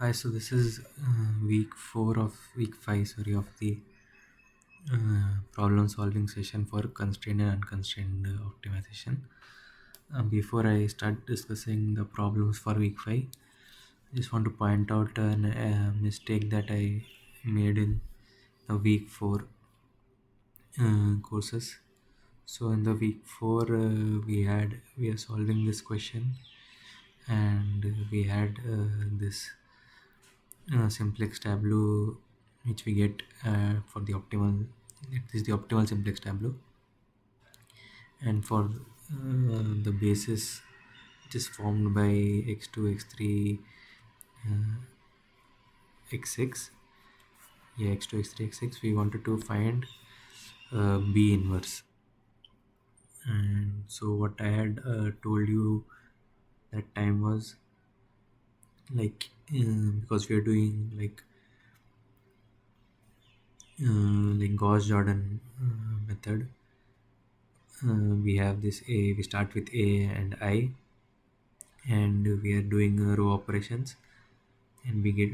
Hi, so this is week 5, sorry, of the problem solving session for constrained and unconstrained optimization. Before I start discussing the problems for week 5, I just want to point out a mistake that I made in the week 4 courses. So in the week 4, we are solving this question, and we had this simplex tableau which we get for the optimal. It is the optimal simplex tableau, and for the basis which is formed by x2 x3 x6, yeah, x2 x3 x6, we wanted to find b inverse. And so what I had told you that time was, like, because we are doing like Gauss Jordan method. We have this a, we start with a and I, and we are doing row operations, and we get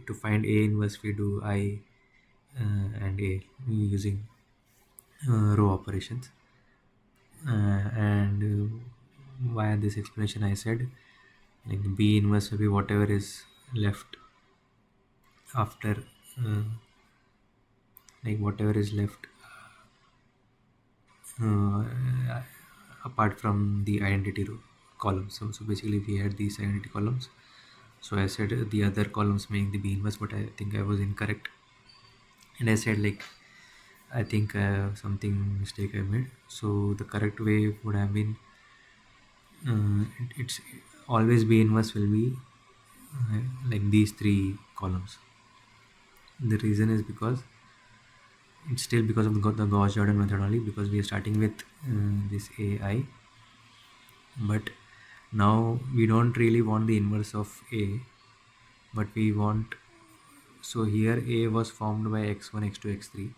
to find a inverse, we do I and a using row operations. And via this explanation I said, like, b inverse will be whatever is left after whatever is left uh, apart from the identity row columns. So basically we had these identity columns. So I said the other columns make the b inverse, but I think I was incorrect, and I said, like, I think something mistake I made. So the correct way would have been, it's always b inverse will be like these three columns. The reason is because it's still because of the Gauss Jordan method only, because we are starting with this AI, but now we don't really want the inverse of A, but we want, so here A was formed by x1 x2 x3.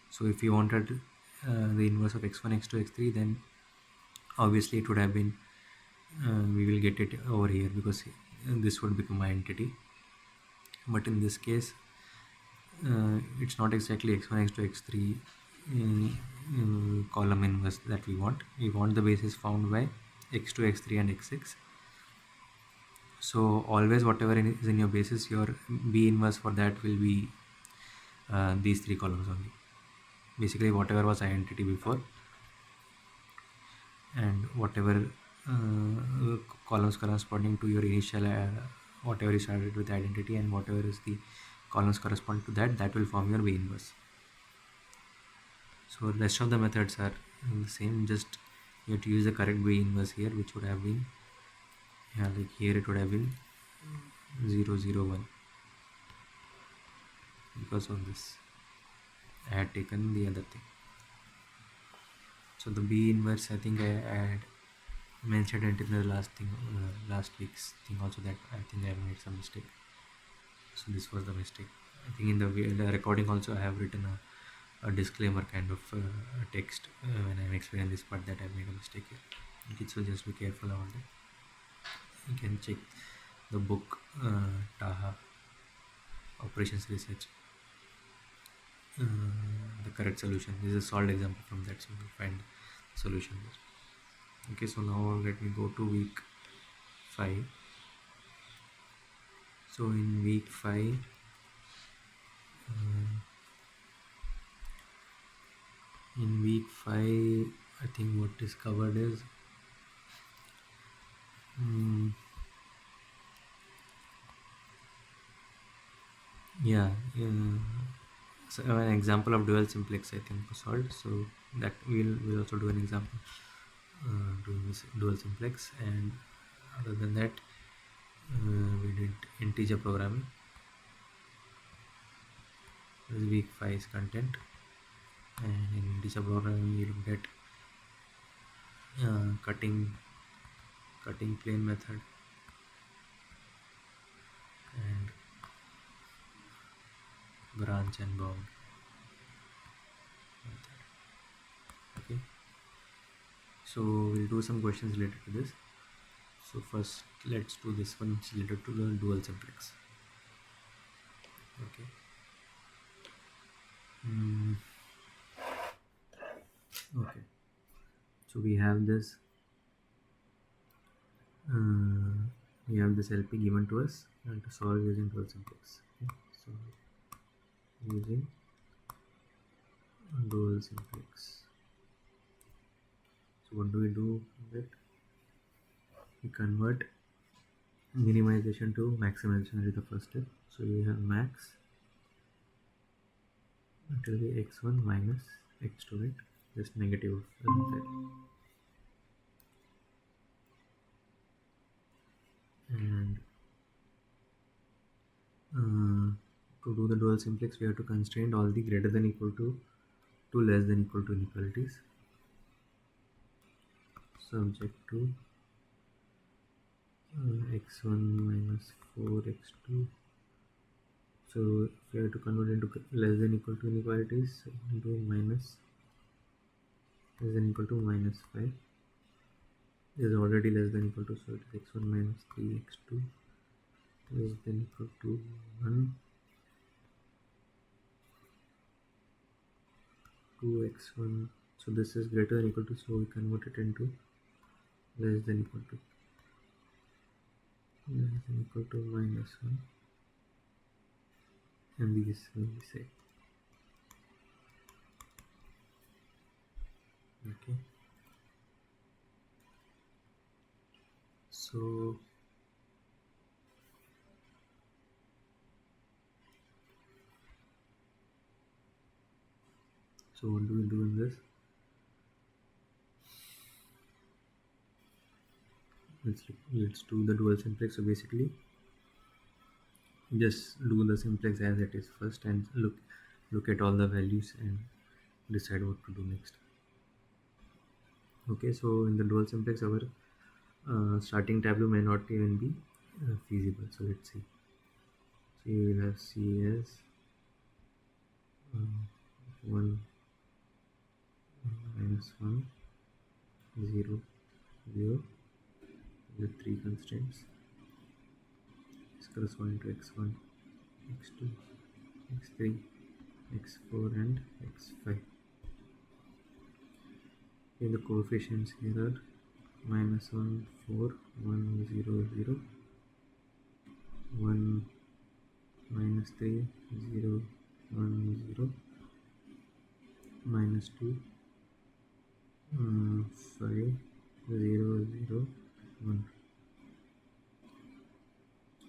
So if we wanted the inverse of x1 x2 x3, then obviously it would have been, we will get it over here, because this would become my entity. But in this case, it's not exactly x1 x2 x3 column inverse that we want. We want the basis found by x2 x3 and x6. So always whatever is in your basis, your b inverse for that will be these three columns only, basically whatever was identity before, and whatever columns corresponding to your initial whatever you started with identity, and whatever is the columns correspond to that, that will form your b inverse. So the rest of the methods are the same, just you have to use the correct b inverse here, which would have been, yeah, like here it would have been 0 0 1, because of this I had taken the other thing. So the b inverse, I think I had mentioned it in the last week's thing also, that I think I made some mistake. So this was the mistake. I think in the recording also I have written a disclaimer kind of text when I'm explaining this part, that I made a mistake here. Okay, so just be careful about it. You can check the book Taha Operations Research, the correct solution. This is a solved example from that, so you'll find the solution there. Okay, so now let me go to week 5. So in week 5, I think what is covered is, yeah, so an example of dual simplex I think was solved. So that we'll also do an example doing this dual simplex. And other than that, we did integer programming. This is week 5's content, and in integer programming we looked at cutting plane method, and branch and bound method. Okay, so we'll do some questions related to this. So first let's do this one, which is related to the dual simplex. Okay. Mm, okay. So uh, we have this LP given to us and to solve using dual simplex. Okay. So using dual simplex. So what do we do with it? We convert minimization to maximization is the first step. So we have max, it will be x1 minus x2, right? Just negative there. And to do the dual simplex, we have to constrain all the greater than equal to less than equal to inequalities subject to x1 minus 4x2. So if we have to convert into less than equal to inequalities, into minus less than equal to minus 5 is already less than equal to, so it is x1 minus 3x2 less than equal to 1, 2x1. So this is greater than equal to, so we convert it into less than equal to minus 1, and this will be say. Okay. So what do we do in this? Let's do the dual simplex. So basically just do the simplex as it is first and look at all the values and decide what to do next. Okay, so in the dual simplex our starting tableau may not even be feasible. So let's see. So you will have C as 1 minus 1 0 0 with 3 constraints is corresponding to x1, x2, x3, x4 and x5. Okay, the coefficients here are minus 1 4 1 0 0, 1 minus 3 0 1 0, minus 2 5 0 0 1.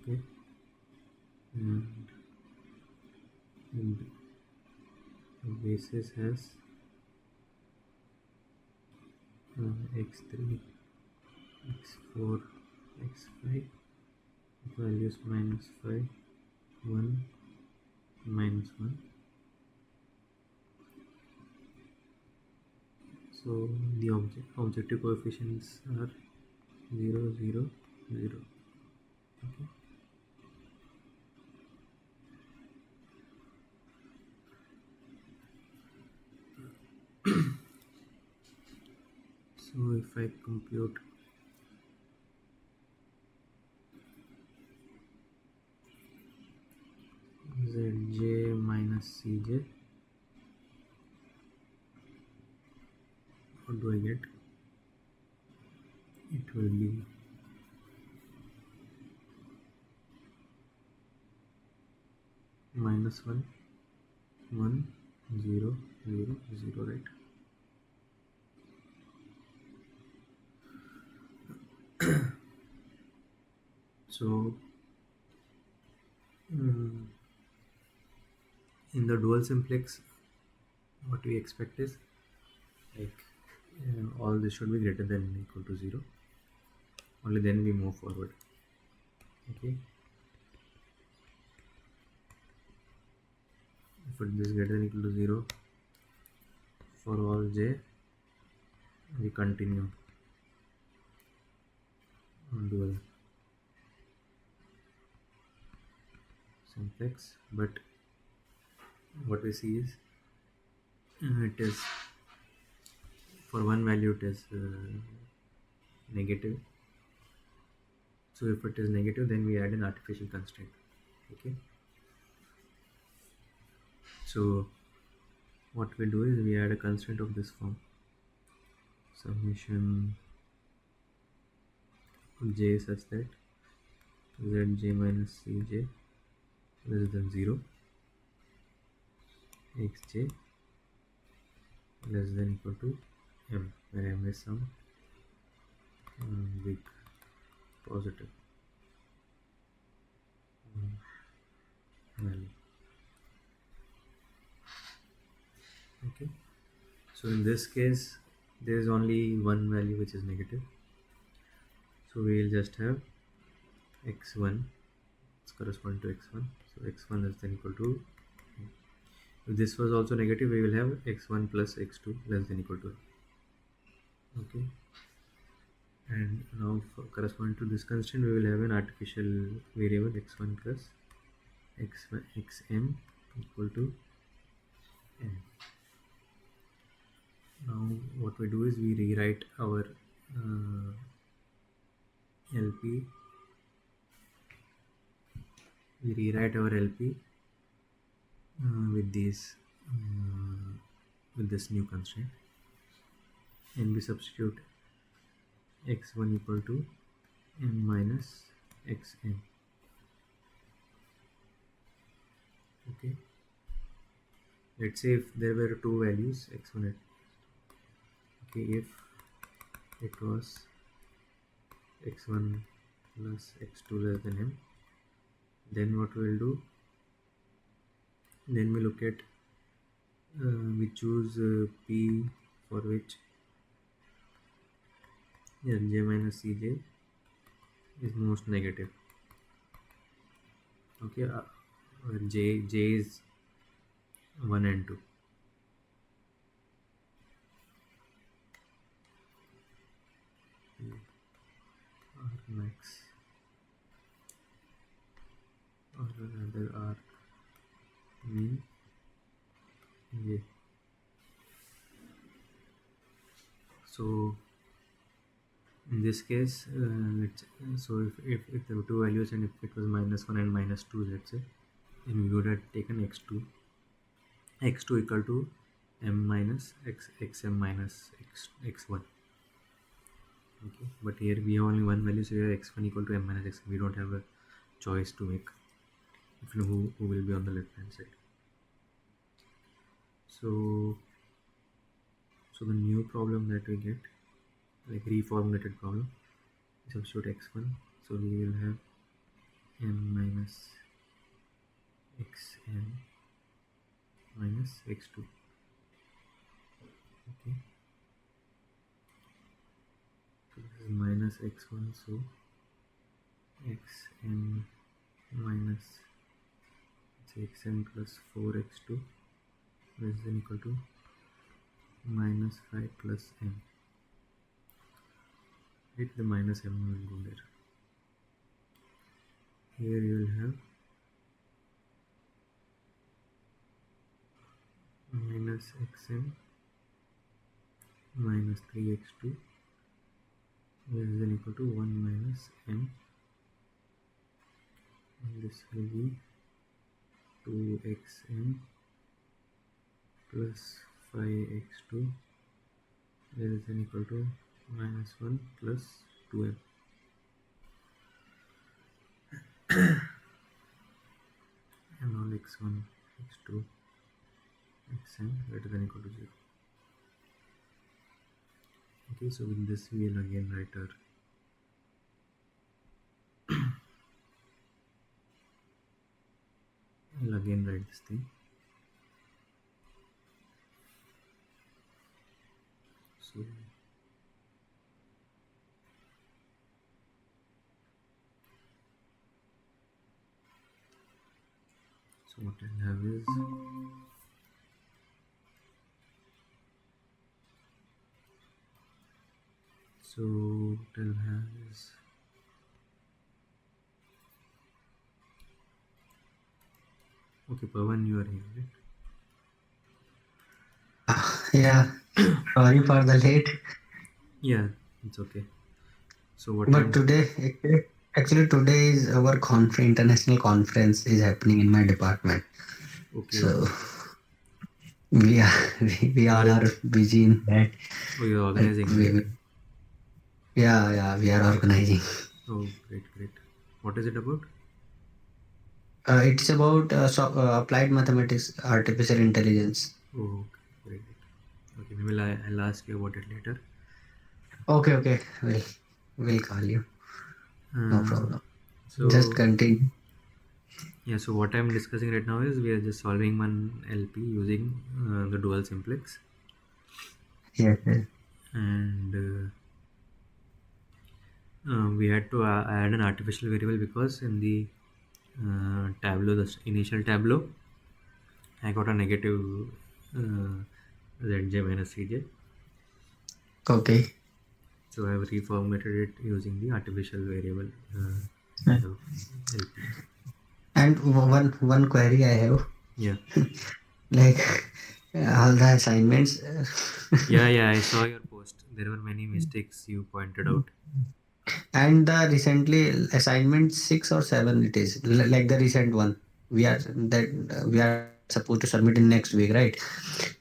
Okay, and the basis has x3, x4, x5, values minus 5 1 minus 1. So the objective coefficients are 0 0 0. Okay. So if I compute zj minus cj, what do I get? It will be minus 1 1 0 0 0, right? So in the dual simplex what we expect is like all this should be greater than or equal to 0, only then we move forward. Okay, if it is greater than or equal to 0 for all j, we continue on dual simplex, but what we see is it is for one value it is negative, So if it is negative, then we add an artificial constraint. Okay. So what we'll do is we add a constraint of this form: summation j such that zj minus cj less than 0, xj less than equal to m, where m is some big positive value. Okay. So in this case, there is only one value which is negative. So we will just have x1, it's corresponding to x1. So x1 is then equal to, if this was also negative, we will have x1 plus x2 less than equal to. Okay. And now for corresponding to this constraint, we will have an artificial variable x1 plus xm equal to n. Now what we do is we rewrite our LP. We rewrite our LP with these with this new constraint, and we substitute x1 equal to m minus xn. Okay. Let's say if there were two values x1 okay, if it was x1 plus x2 less than m, then what we will do, then we look at we choose p for which j minus cj is most negative. Okay. Where j is 1 and 2. R max or rather R mean j. So in this case, so if there were two values and if it was -1 and -2, let's say, then we would have taken x2 equal to m minus xm minus x1. Okay, but here we have only one value, so here x1 equal to m minus x. We don't have a choice to make if you know who will be on the left hand side. So the new problem that we get, like reformulated problem, substitute x1, so we will have m minus xn minus x2. Okay, so this is minus x1, so xn minus xn plus 4x2 less than equal to minus 5 plus m. Right, the minus m will go there. Here you will have minus xm minus 3x2 less than equal to 1 minus m, and this will be 2xm plus 5x2 less than equal to minus 1 plus 2m. And all x1, x2, xn greater than equal to 0. Okay, so with this we will again write our this thing. So what I'll have is okay, Pawan, you are here, right? Yeah, sorry for the late. Yeah, it's okay. So what But I'm today, okay. Actually, today is our international conference is happening in my department. Okay, So okay. we are we You are all in. are busy in that. Oh, you're But organizing, we right? will, yeah, we are organizing. Oh, great, great. What is it about? It's about applied mathematics, artificial intelligence. Oh, okay, very good. Okay, maybe I'll ask you about it later. Okay. We'll call you. No Uh, problem. Just so continue. yeah, so what I'm discussing right now is we are just solving one LP using the dual simplex, Yes. and we had to add an artificial variable because in the tableau, the initial tableau, I got a negative zj minus cj. Okay. So I have reformatted it using the artificial variable kind of LP. And one query I have, Yeah, like all the assignments. yeah. I saw your post. There were many mistakes you pointed out. And the recently assignment 6 or 7 it is like the recent one we are supposed to submit in next week, right?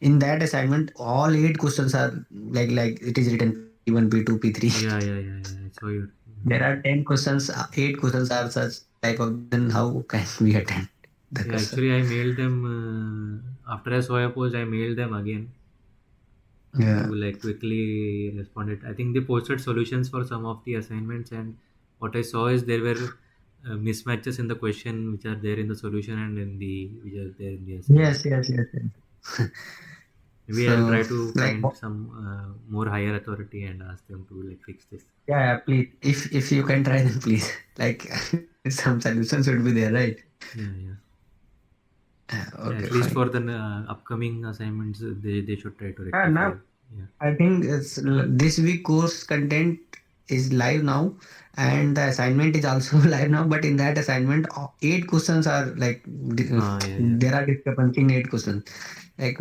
In that assignment all 8 questions are like it is written P1 P2 P3. Yeah. I saw your. There are 10 questions, 8 questions are such type of, then how can we attend the Yeah, question? actually, I mailed them after I saw your post. I mailed them again Yeah. to like quickly respond it. I think they posted solutions for some of the assignments, and what I saw is there were mismatches in the question which are there in the solution and in the which are there in the assignment. Yes. Maybe I'll So try to like find some more higher authority and ask them to like fix this. please, if you can try, then please, like some solutions should be there, right? Yeah. Yeah, Okay, at least fine. for the upcoming assignments, they should try to Now rectify. Yeah. I think this week course content is live now, and the assignment is also live now. But in that assignment, 8 questions are like Yeah. there are discrepancy in 8 questions. Like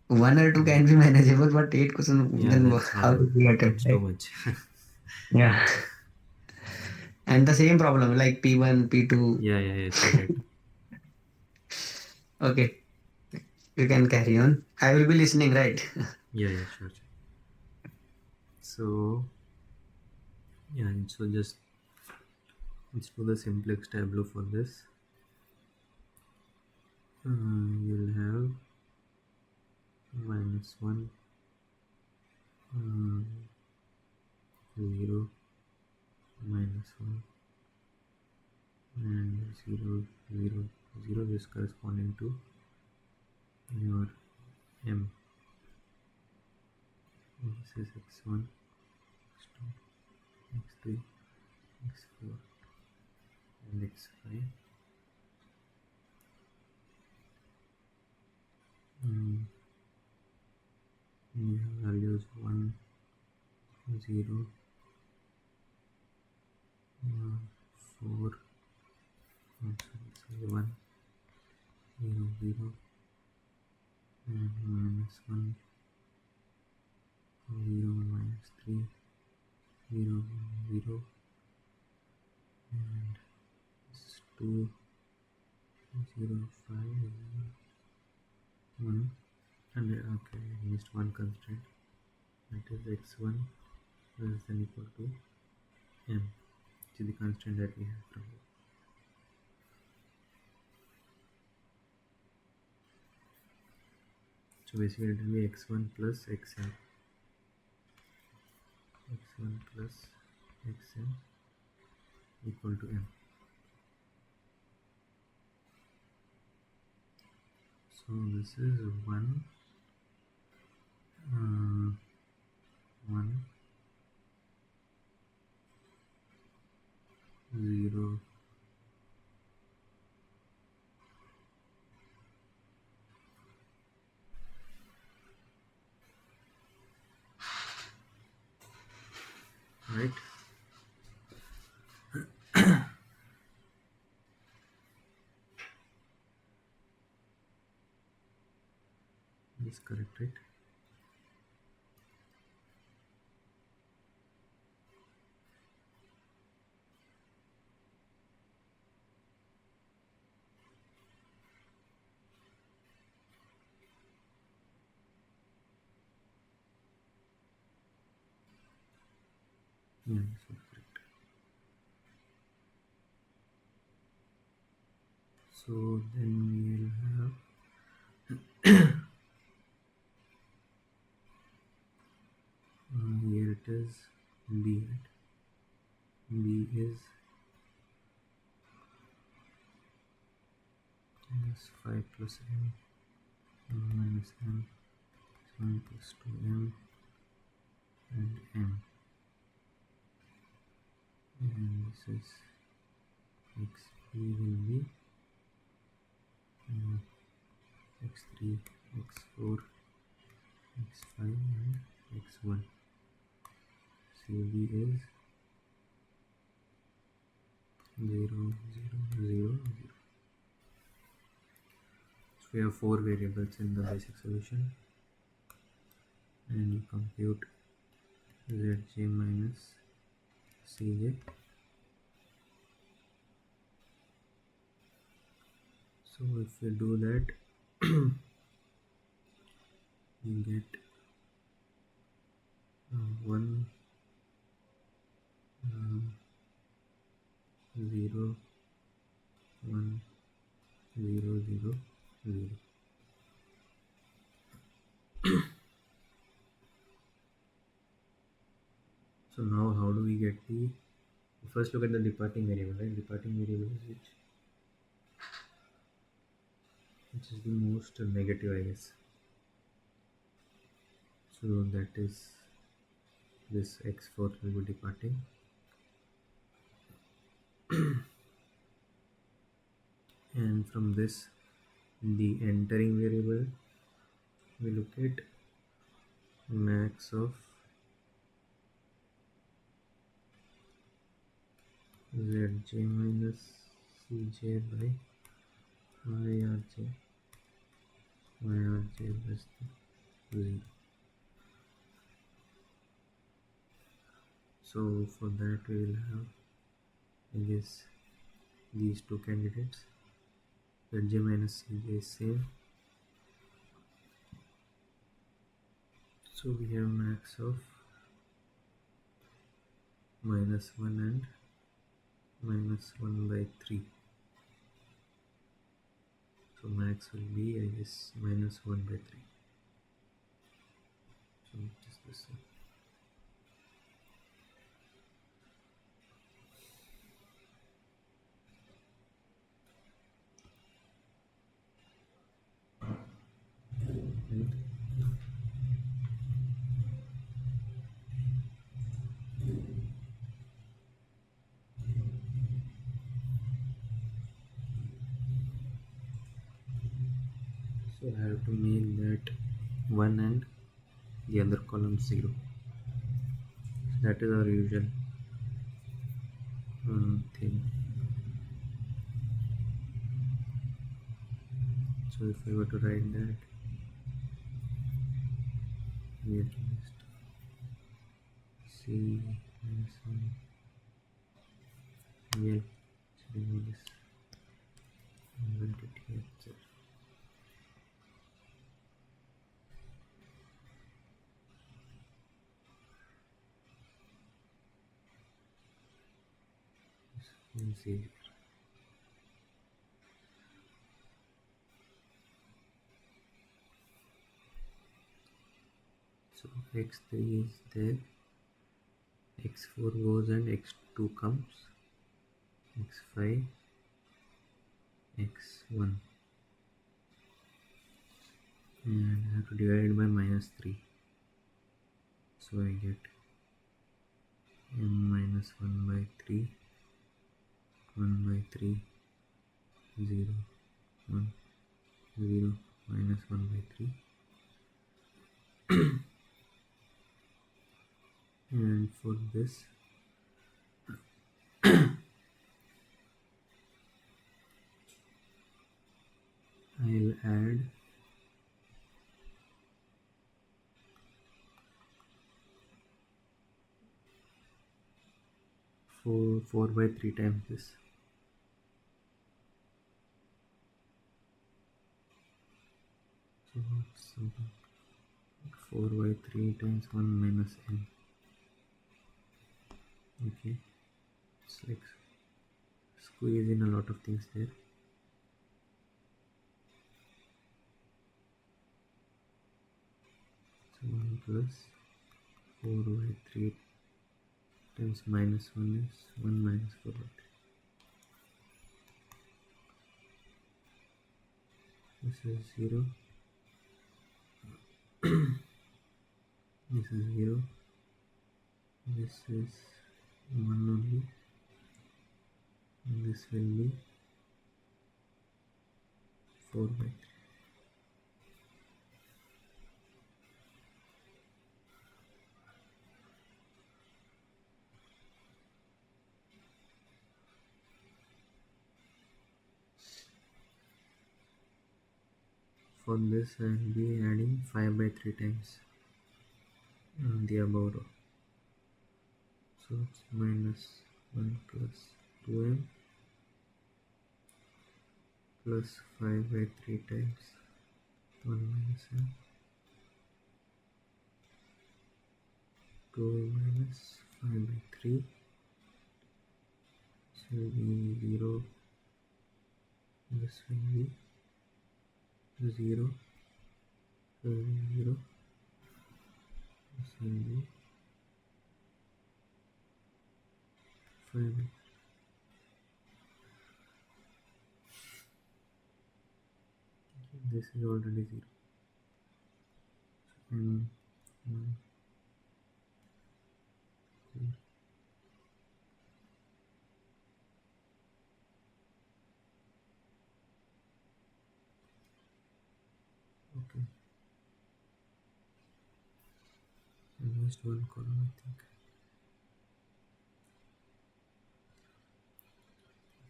one or two Mm. can be manageable, but 8 questions, Yeah, then that's how to be that's attempt, too right? much. Yeah, and the same problem like P1, P2. Yeah. I see that. Okay, you can carry on. I will be listening, right? Yeah, sure. So yeah, so just let's do the simplex tableau for this. You'll have -1, 0, -1, and 0 is corresponding to your m. This is x1, x2, x3, x4, and x5. Mm, you have values 1, 0, 4, sorry, 1, 0, 0, and -1, 0, -3, 0, 0, and 2, 0, 5, 1. And okay, I missed one constraint. That is x1 less than equal to m, which is the constraint that we have from here. So basically, it will be x1 plus xm, x1 plus xm equal to m. So this is 1, uh, 1, 0, right? This is correct, right? Yeah, this was correct. So then we'll have here it is b, right? B is minus 5 plus m minus m 1 plus 2m and m, and this is xp will be uh, x3, x4, x5 and x1. cb is 0 0 0 0. So we have four variables in the basic solution, and you compute zj minus cj. So if we do that, we get 1 0 1 0 0 0. So now how do we get the, first look at the departing variable, right? Departing variable is which is the most negative, I guess. So that is this x4 will be departing, and from this the entering variable we look at max of zj minus cj by irj, irj plus 0. So for that we will have, I guess, these two candidates. Zj minus cj is same, so we have max of minus 1 and minus 1 by 3. So max will be, I guess, minus 1 by 3. So just this one. Right? So I have to make that 1 and the other column 0. That is our usual thing. So if I were to write that, we have to just C minus 1 L, so we know this identity here. You can see here. So x3 is there, x4 goes and x2 comes, x5, x1, and I have to divide it by minus 3. So I get m minus 1 by 3, 1 by 3, 0, 1, 0, minus 1 by 3. And for this, I'll add 4 by 3 times this. So it's something 4 by 3 times 1 minus n. like squeeze in a lot of things there. So 1 plus 4 by 3 times minus 1 is 1 minus 4 by 3. This is 0. This is 0. This is 1 only. And this will be 4 by 3. For this I will be adding 5 by 3 times the above row. So it's minus 1 plus 2m plus 5 by 3 times 1 minus m, 2 minus 5 by 3. This will be 0. This will be 0. This will be 0. This will be 5 by 3. This is already 0. And 1, 0. Okay. I missed one column, I think.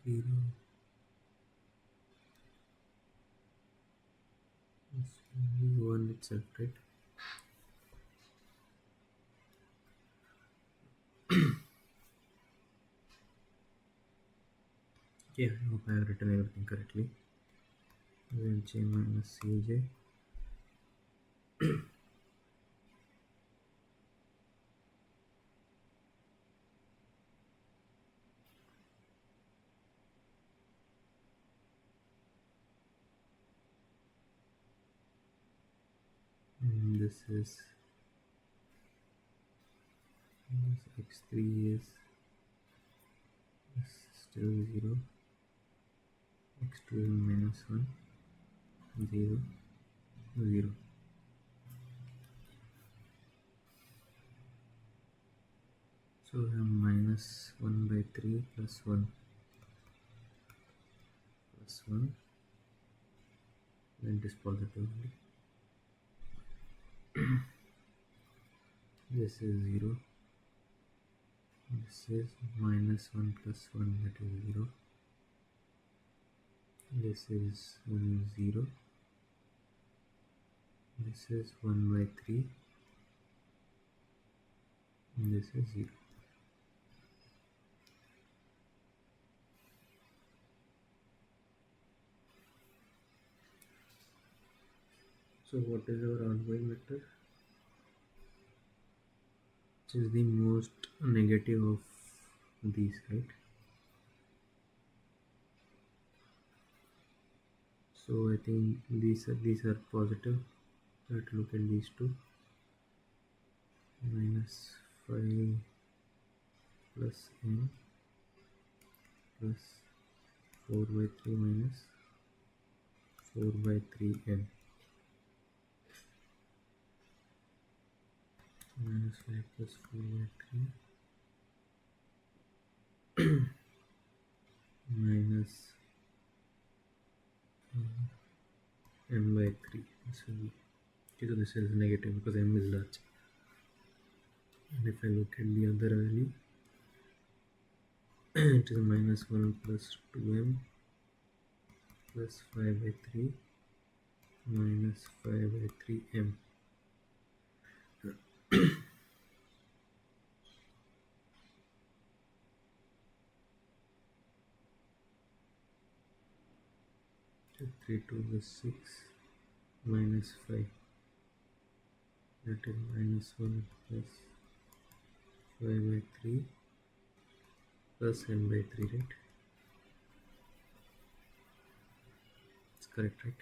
0. This will be 1 itself, right? Yeah, I hope I have written everything correctly. Then j minus cj. This x3 is still 0. x2 is minus 1, 0, 0. So we have minus 1 by 3 plus 1 plus 1. Then it is positive only. This is 0. This is minus 1 plus 1, that is 0. This is 0. This is 1 by 3. And this is 0. So what is our outgoing vector? Which is the most negative of these, right? So I think these are positive. So I have to look at these two. Minus 5 plus m plus 4 by 3 minus 4 by 3m minus 5 plus 4 by 3 minus m by 3. This will be, okay, so this is negative because m is large. And if I look at the other value, it is minus 1 plus 2m plus 5 by 3 minus 5 by 3m. So 3 2 is 6 minus 5, that is minus 1 plus 5 by 3 plus n by 3, right? It's correct, right?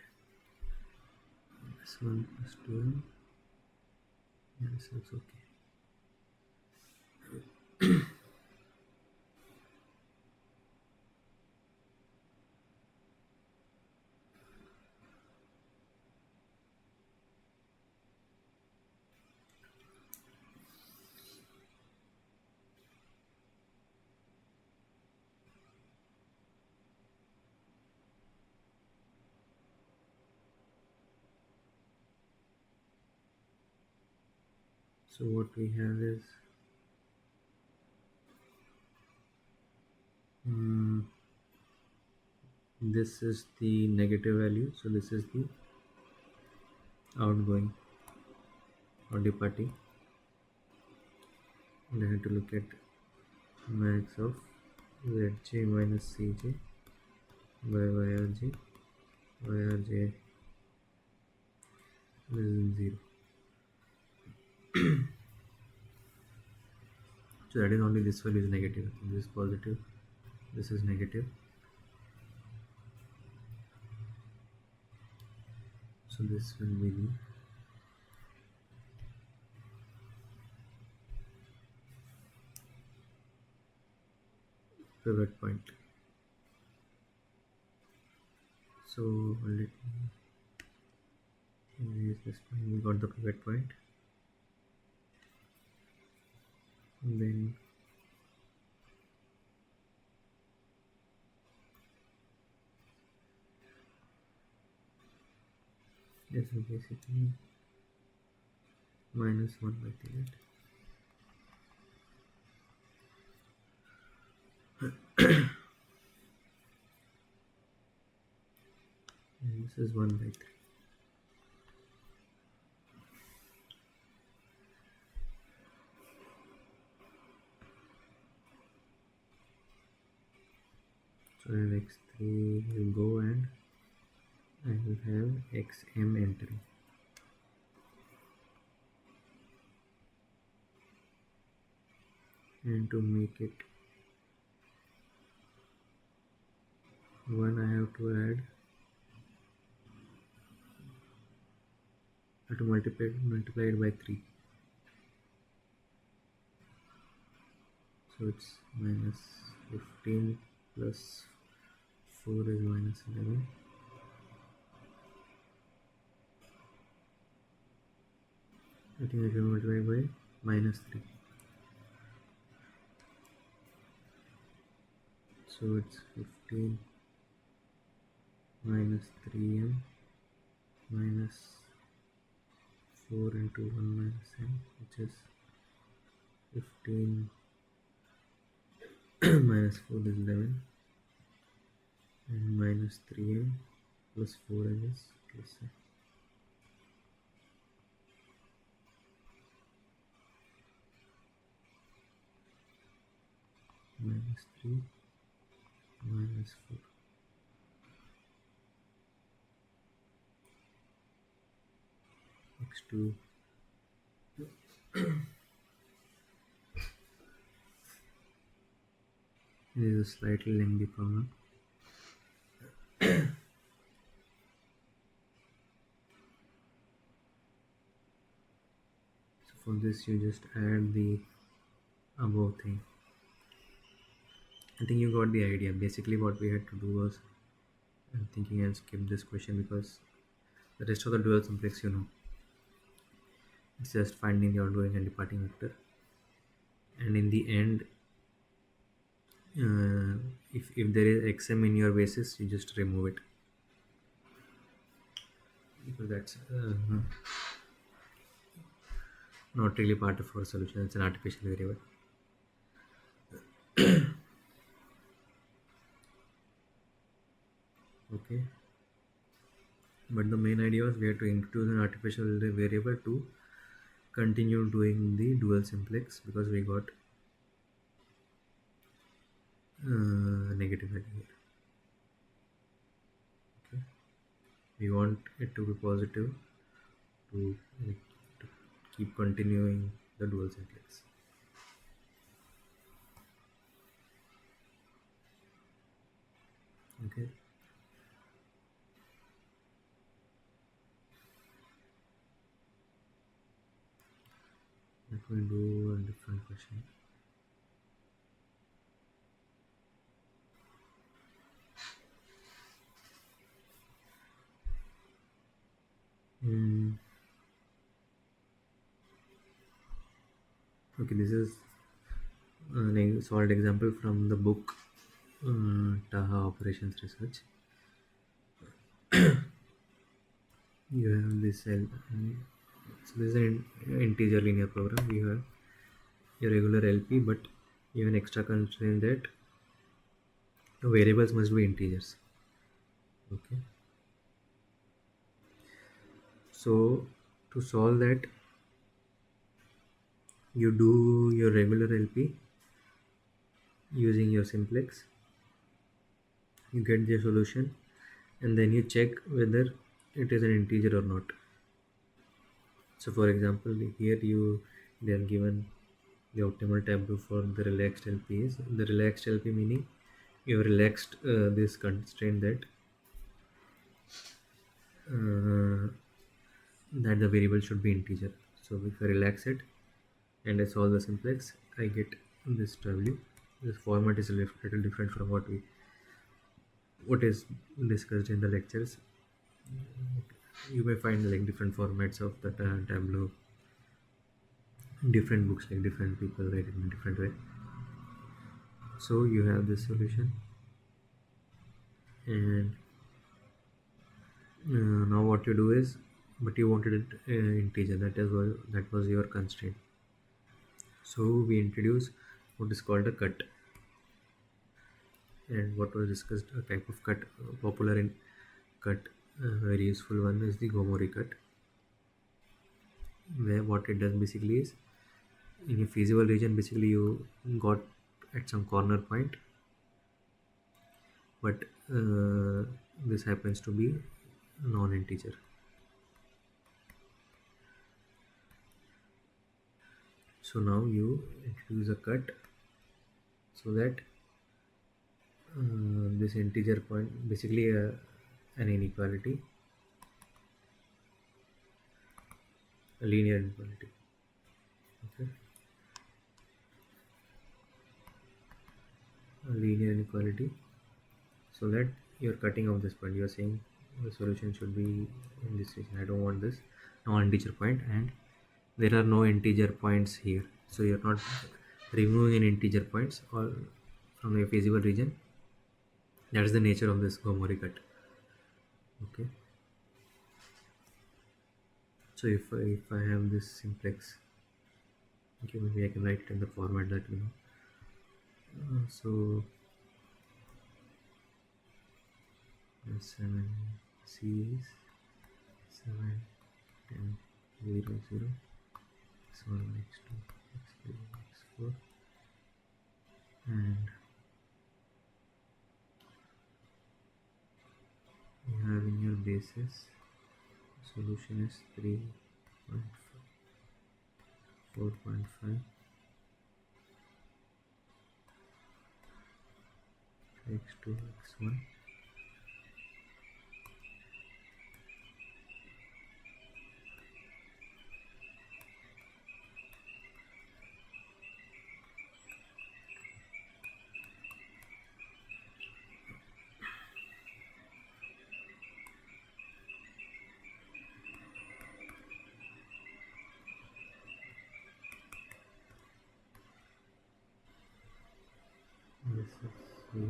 This one plus 2n. Yes, it's okay. So what we have is mm, this is the negative value, so this is the outgoing or departing, and I have to look at max of zj minus cj by yrj, yrj less than 0. So that is only this value is negative, this is positive, this is negative. So this will be the pivot point. So let me use this point. We got the pivot point. And then this is basically minus 1 by 3. And this is 1 by 3. So x3 will go and I will have xm entering. And to make it 1, I have to add, I have to multiply it by 3. So it's minus 15 plus 4 is minus 11. I think I can multiply by minus 3. So it's 15 minus 3m minus 4 into 1 minus m, which is 15 minus 4 is 11, and minus 3m plus 4m is plus m. Minus 3 minus 4. X2 is a slightly lengthy problem. So for this you just add the above thing. I think you got the idea. Basically what we had to do was, I'm thinking I'll skip this question because the rest of the dual simplex, it's just finding the outgoing and departing vector. And in the end, if there is xm in your basis, you just remove it, because that's not really part of our solution. It's an artificial variable. Okay, but the main idea was we had to introduce an artificial variable to continue doing the dual simplex, because we got negative value here. Okay, we want it to be positive to, like, to keep continuing the dual simplex. Let me do a different question. Hmm. Okay, this is an solved example from the book Taha Operations Research. You have this cell. So this is an integer linear program. You have your regular LP, but you have an extra constraint that the variables must be integers. Okay. So to solve that, you do your regular LP using your simplex. You get the solution, and then you check whether it is an integer or not. So for example, here they are given the optimal tableau for the relaxed LP is the relaxed LP, meaning you have relaxed this constraint uh, that the variable should be integer. So if I relax it and I solve the simplex, I get this W. This format is a little different from what is discussed in the lectures. You may find like different formats of the tableau, different books, like different people write it in a different way. So you have this solution, and now what you do is, but you wanted it integer. That was your constraint. So we introduce what is called a cut, and what was discussed, a type of cut popular in cut, very useful one is the Gomori cut, where what it does basically is, in a feasible region, basically you got at some corner point, but this happens to be non-integer. So now you introduce a cut so that this integer point, basically an inequality, a linear inequality. Okay, a linear inequality, so that you're cutting off this point. You're saying the solution should be in this region. I don't want this non-integer point, and there are no integer points here. So you're not removing any integer points or from a feasible region. That is the nature of this Gomori cut. Okay. So if I have this simplex, okay, maybe I can write it in the format that we know. So 7 C is 7 10 0 0 x1 x2 x3 x4, and you have in your basis solution is 3.5 4.5 x2 x1. This is 0.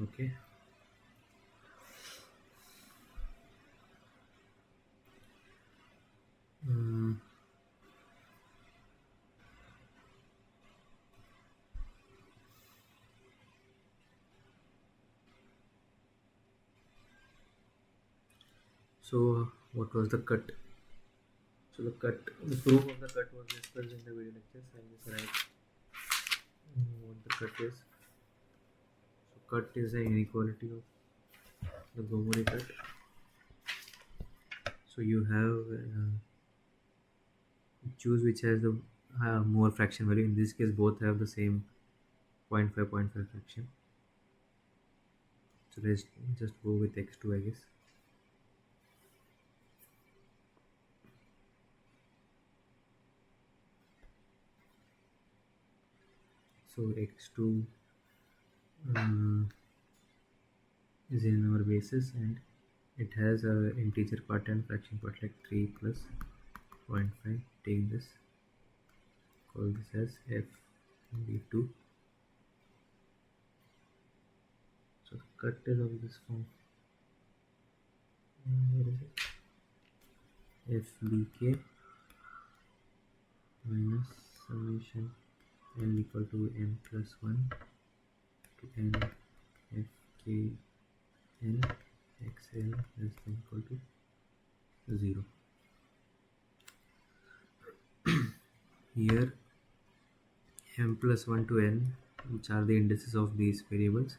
Okay. uh, so what was the cut? So the proof of the cut was discussed in the video lectures. I'll just write what the cut is. So cut is an inequality of the Gomori cut. So you have choose which has the more fraction value. In this case, both have the same zero point 0.5 fraction. So let's just go with x2, I guess. So x2 um, is in our basis, and it has a integer part and fraction part, like 3 plus 0.5. Take this, call this as fb2. So the cut is of this form. Where is it? Fbk minus summation n equal to m plus 1 to n fk n xl less than equal to 0. Here m plus 1 to n, which are the indices of these variables,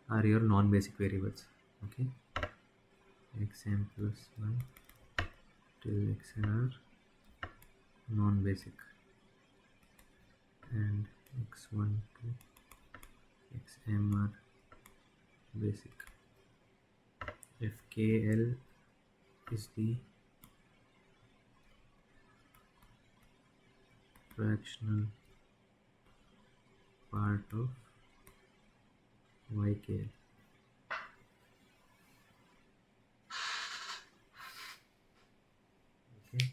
are your non-basic variables. Okay, xm plus 1 till xn are non-basic, and x1 to xm are basic. Fkl is the fractional part of YKL. Okay,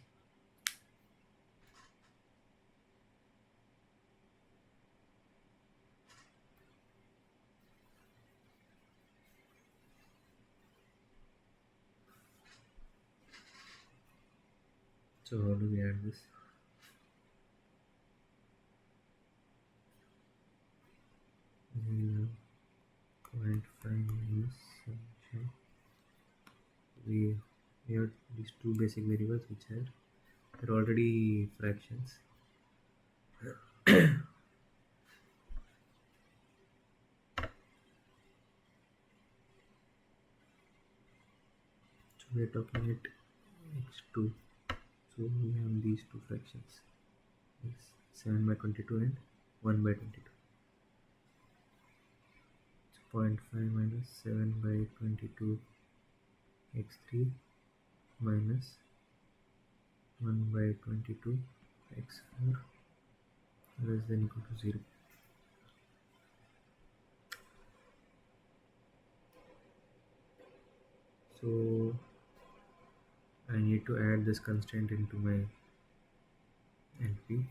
so how do we add this? We have 0.5 minus summation. We have these two basic variables which are they're already fractions. So we are talking at x2. So we have these two fractions. It's 7 by 22 and 1 by 22. So 0.5 minus 7 by 22 x3 minus 1 by 22 x4 less than equal to 0. So I need to add this constraint into my NP.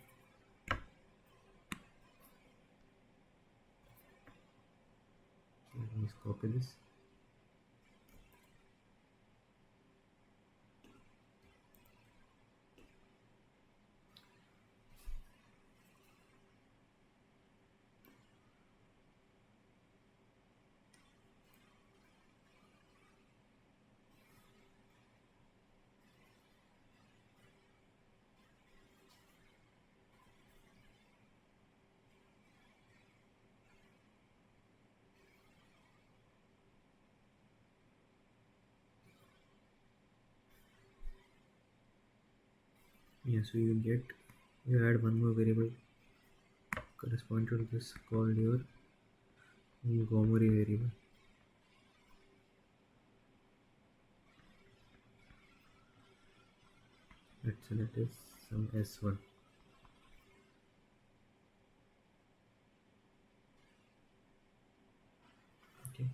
So let me just copy this. Yeah, so you add one more variable corresponding to this called your Gomori variable. Let's say that is some s1. Okay,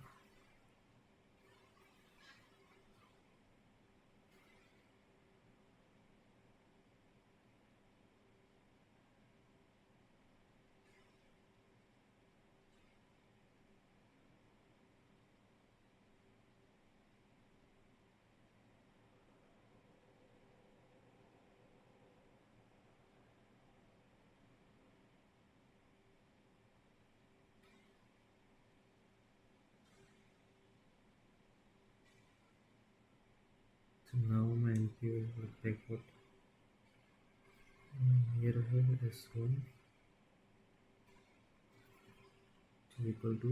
so now my NP will look like what? Here I have s1 which is equal to,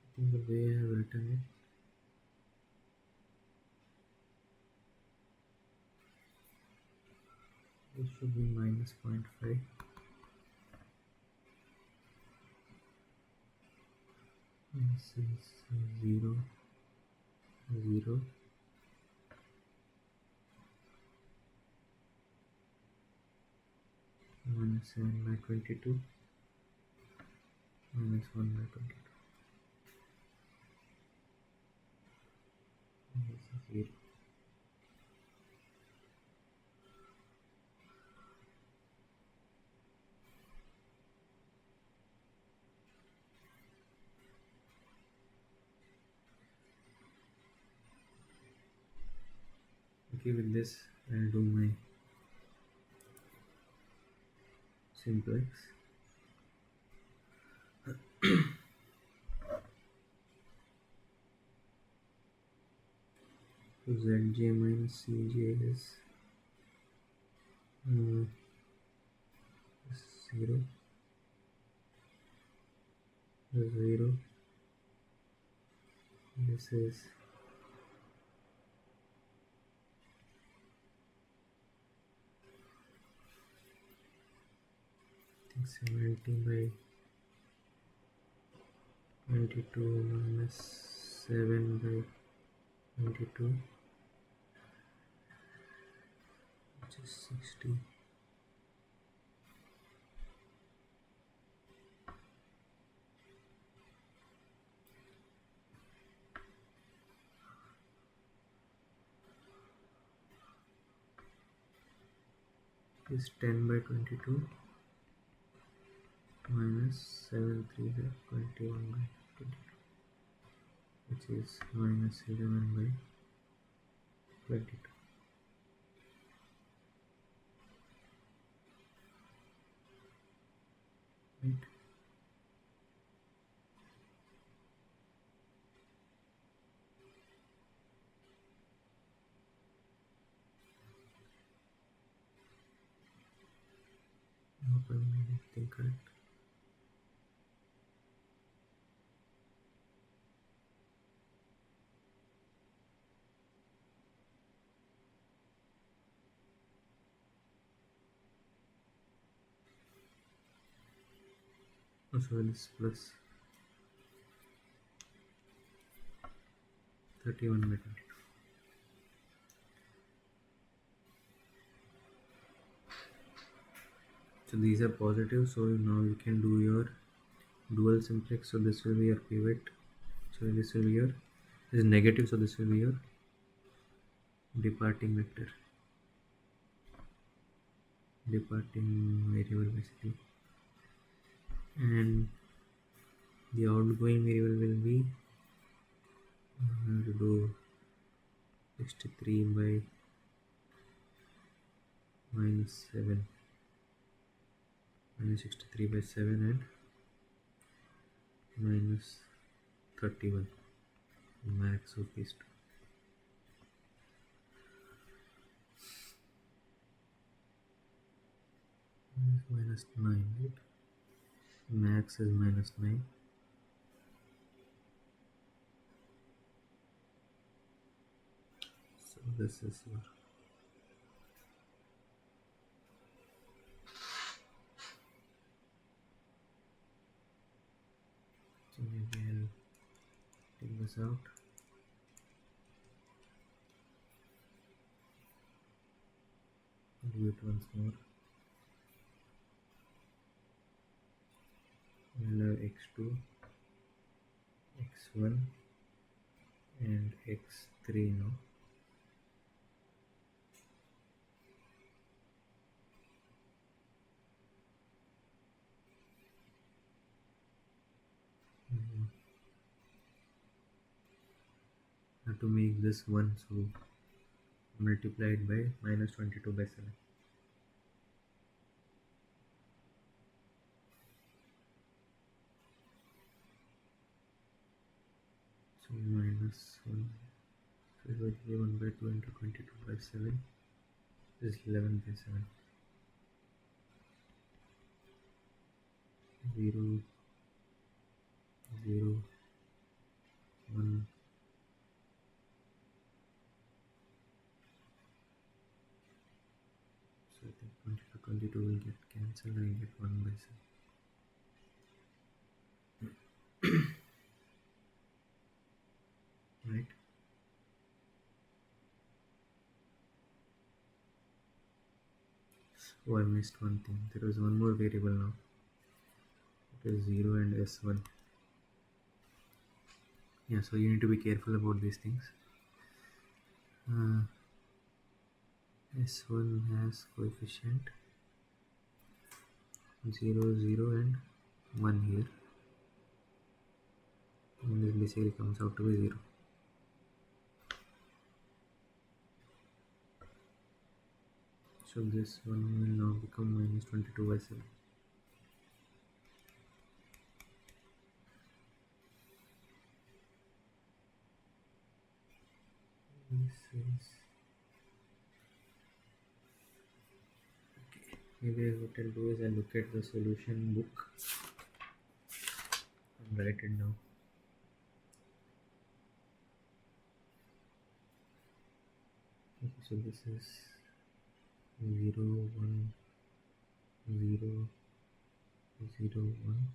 I think the way I have written it, this should be minus 0.5. This is 0, 0, minus 7 by 22 minus 1 by 22. This is 0. Okay, with this I'll do my simplex. So Zj minus Cj is 0, 0. This is 70 by 22 minus 7 by 22, which is 60. Is 10 by 22 minus 7 3 by 21 by 22, which is minus 11 by 22. Right? I hope I made everything correct. So this plus 31 by 22. So these are positive, so now you can do your dual simplex. So this will be your pivot. So this will be your, this is negative, so this will be your departing vector, departing variable basically, and the outgoing variable will be to do 63 by minus 7, minus 63 by 7 and minus 31, max of these two. Minus 9, right? Max is minus 9. So this is your, so maybe I'll take this out, do it once more. We'll have x2, x1 and x3 now. I have to make this 1, so multiplied by minus 22 by 7. So minus 1, so it will be 1 by 2 into 22 by 7 is 11 by 7. 0, 0, 1. So I think 22, 22 will get cancelled and get 1 by 7. Right? Oh, I missed one thing. There was one more variable now. It is 0 and s1. Yeah, so you need to be careful about these things. uh, s1 has coefficient 0, 0 and 1 here, and this basically comes out to be 0. So this one will now become minus 22 by 7. This is okay. Maybe what I'll do is I'll look at the solution book and write it down. Okay, so this is 0, 1, 0, 0, 1.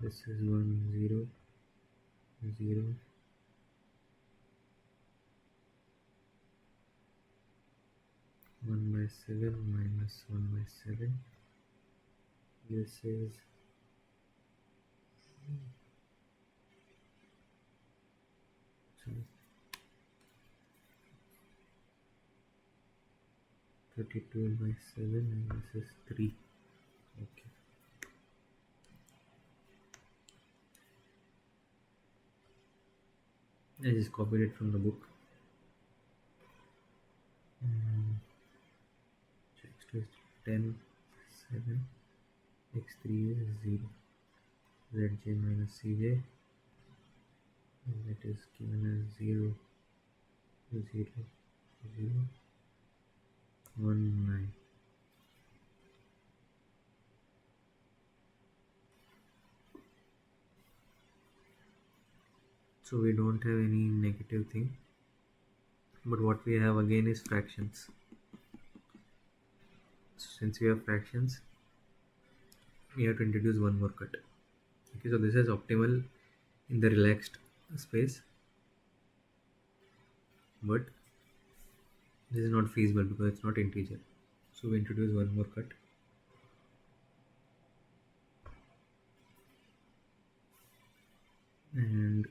This is 1, 0, 0, 1 by 7 minus 1 by 7. This is sorry, 32 by 7, and this is 3. Okay. I just copied it from the book. So x2 is 10, 7, x3 is 0, zj minus cj, and that is given as 0, 0, 0, 1, 9. So we don't have any negative thing, but what we have again is fractions. So since we have fractions, we have to introduce one more cut. Okay, so this is optimal in the relaxed space, but this is not feasible because it's not integer. So we introduce one more cut, and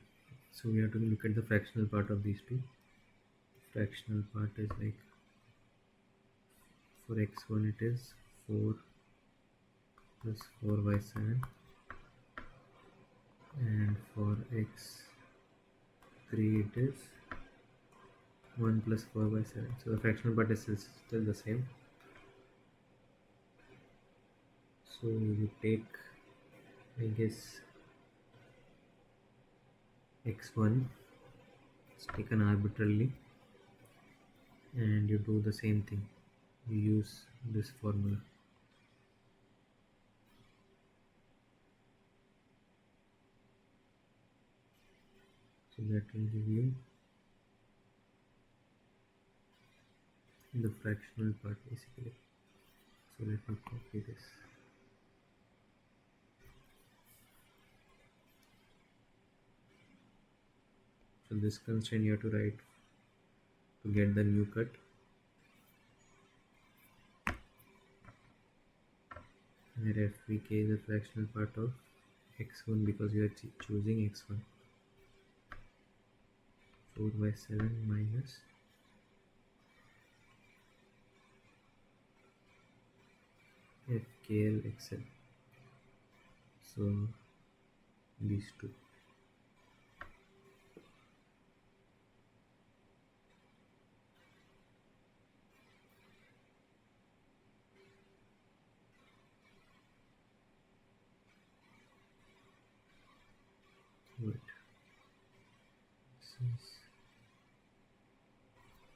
so we have to look at the fractional part of these two. Fractional part is like for x1 it is 4 plus 4 by 7, and for x3 it is 1 plus 4 by 7. So the fractional part is still the same. So you take, I guess, x1, it's taken arbitrarily, and you do the same thing. You use this formula. So that will give you the fractional part basically. So let me copy this. So this constraint you have to write to get the new cut, where fvk is the fractional part of x1 because we are choosing x1. 4 by 7 minus fkl xl. So these two. Wait. This is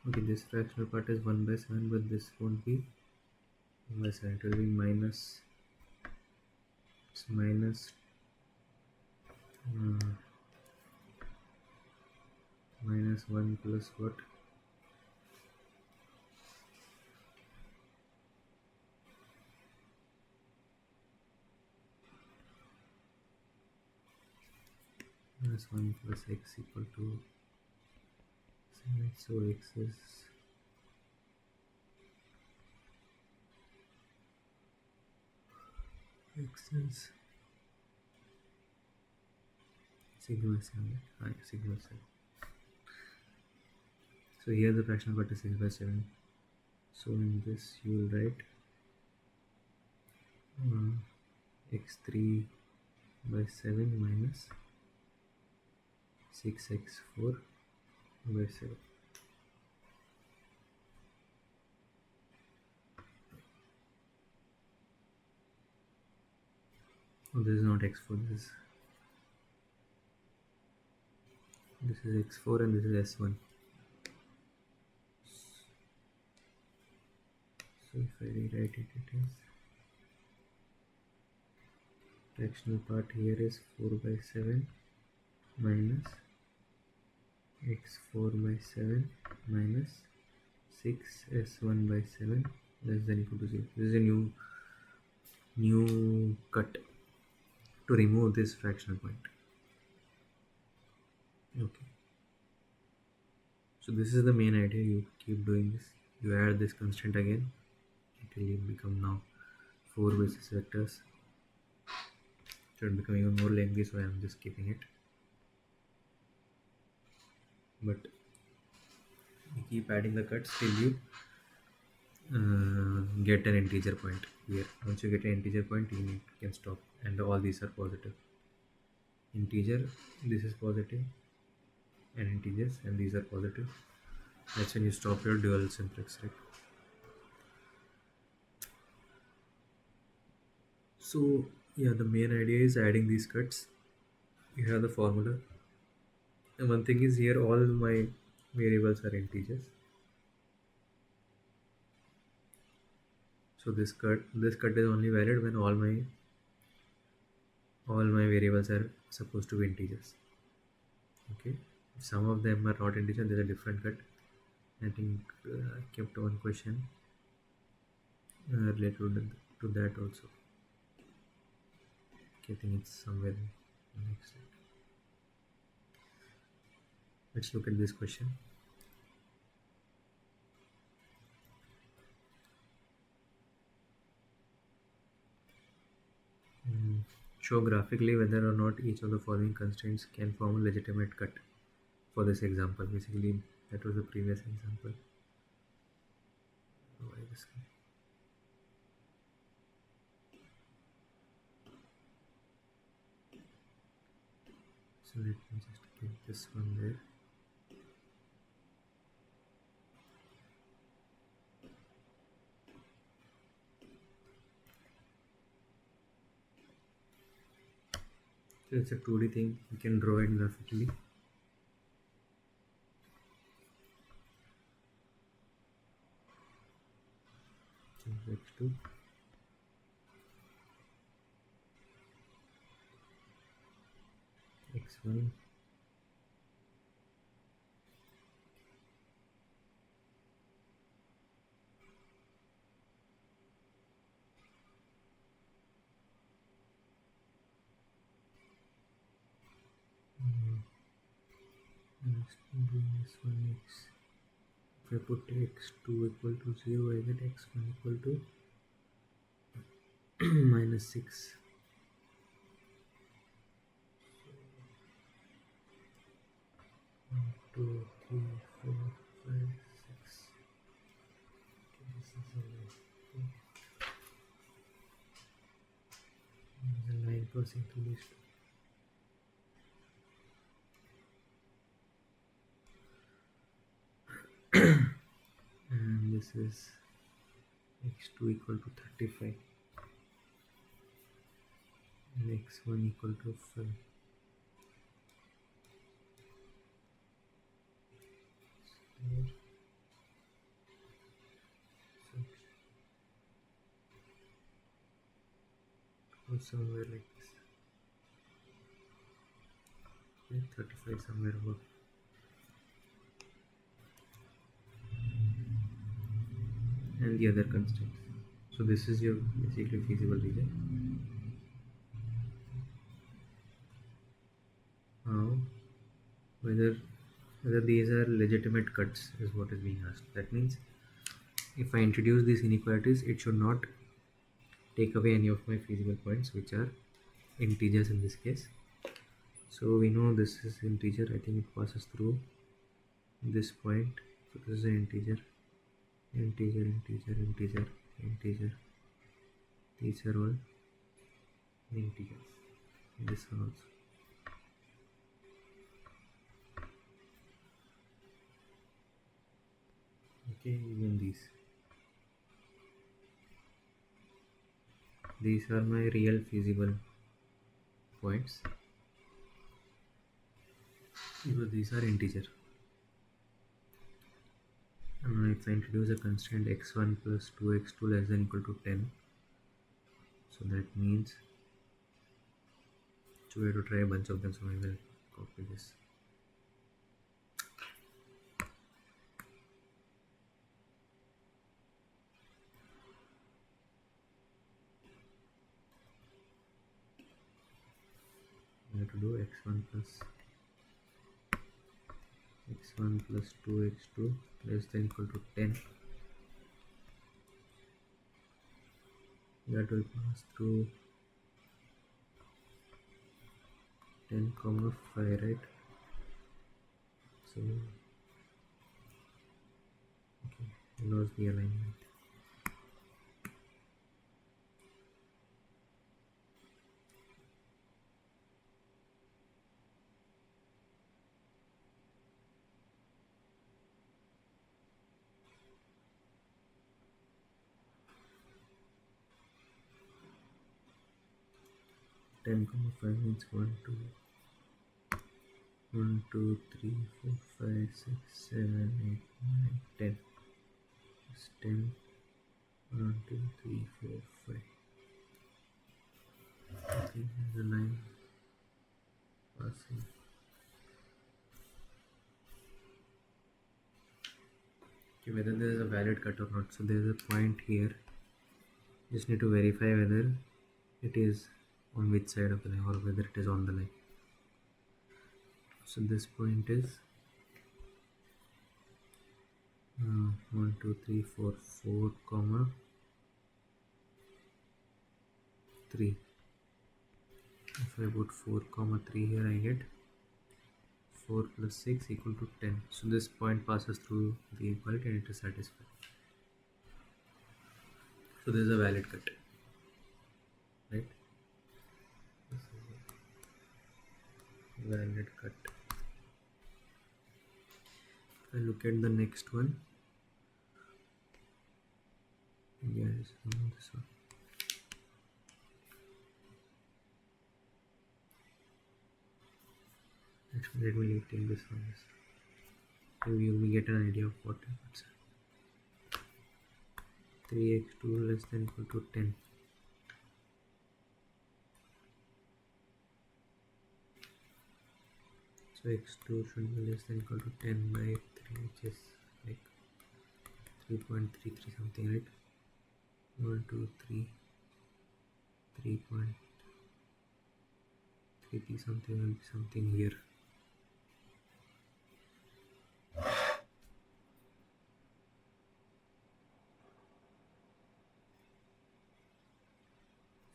okay. This fractional part is 1 by 7, but this won't be 1 by 7. It will be minus. It's minus uh, minus 1 plus what? Minus 1 plus x equal to 7. So x is X is sigma 7. Sigma 7. So here the fractional part is 6 by 7. So in this you will write uh, x3 by 7 minus 6x4 by 7. Oh, this is not x4, this is x4 and this is s1. So if I rewrite it, it is fractional part here is 4 by 7 minus x4 by 7 minus 6s1 by 7 less than equal to 0. This is a new cut to remove this fractional point. Okay. So this is the main idea. You keep doing this. You add this constant again until you become now 4 basis vectors. It should become even more lengthy, so I am just keeping it. But you keep adding the cuts till you get an integer point here. Once you get an integer point, you can stop, and all these are positive. Integer, this is positive, and integers, and these are positive. That's when you stop your dual simplex, right? So yeah, the main idea is adding these cuts. You have the formula, and one thing is here all my variables are integers. So this cut is only valid when all my variables are supposed to be integers. Okay, if some of them are not integer, there's a different cut. I think I kept one question related to that also. Okay, I think it's somewhere in the next slide. Let's look at this question. Show graphically whether or not each of the following constraints can form a legitimate cut for this example. Basically, that was the previous example. Why this guy? So let me just get this one there. So it's a 2D thing. You can draw it graphically. So x2, x1, this one x. If I put x2 equal to 0, I get x1 equal to minus 6. 2, 3, 4, 5, 6. Okay, this is a 9% to this. And this is x2 equal to 35 and x1 equal to 5. Here, 6 or somewhere like this. Okay, 35 somewhere above. And the other constraints. So this is your basically feasible region. Now whether whether these are legitimate cuts is what is being asked. That means if I introduce these inequalities, it should not take away any of my feasible points, which are integers in this case. So we know this is integer. I think it passes through this point. So this is an integer, integer, integer, integer, integer. These are all integers. This one also. Okay, even these. These are my real feasible points because these are integer. And now if I introduce a constraint x1 plus 2x2 less than equal to 10, so that means, so we have to try a bunch of them, so I will copy this. We have to do x1 plus 2x2 less than equal to 10. That will pass through 10 comma 5, right? So okay, lost the alignment. Ten comma 5 means 1, 2, 3, 4, 5, 6, 7, 8, 9, 10. It's 10. 1, 2, 3, 4, 5. Okay, there's a line passing. Okay, whether there is a valid cut or not. So there is a point here. Just need to verify whether it is on which side of the line or whether it is on the line. So this point is 1, 2, 3, 4, 4 comma 3. If I put 4 comma 3 here, I get 4 plus 6 equal to 10. So this point passes through the equality and it is satisfied. So this is a valid cut, right? This is a valid cut. If I look at the next one, yes, this one. Actually, let me take this one. So you will get an idea of what it's 3x2 less than equal to 10. So x2 should be less than equal to 10 by 3, which is like 3.33 something, right? 1, 2, 3, 3.33 something will be something here.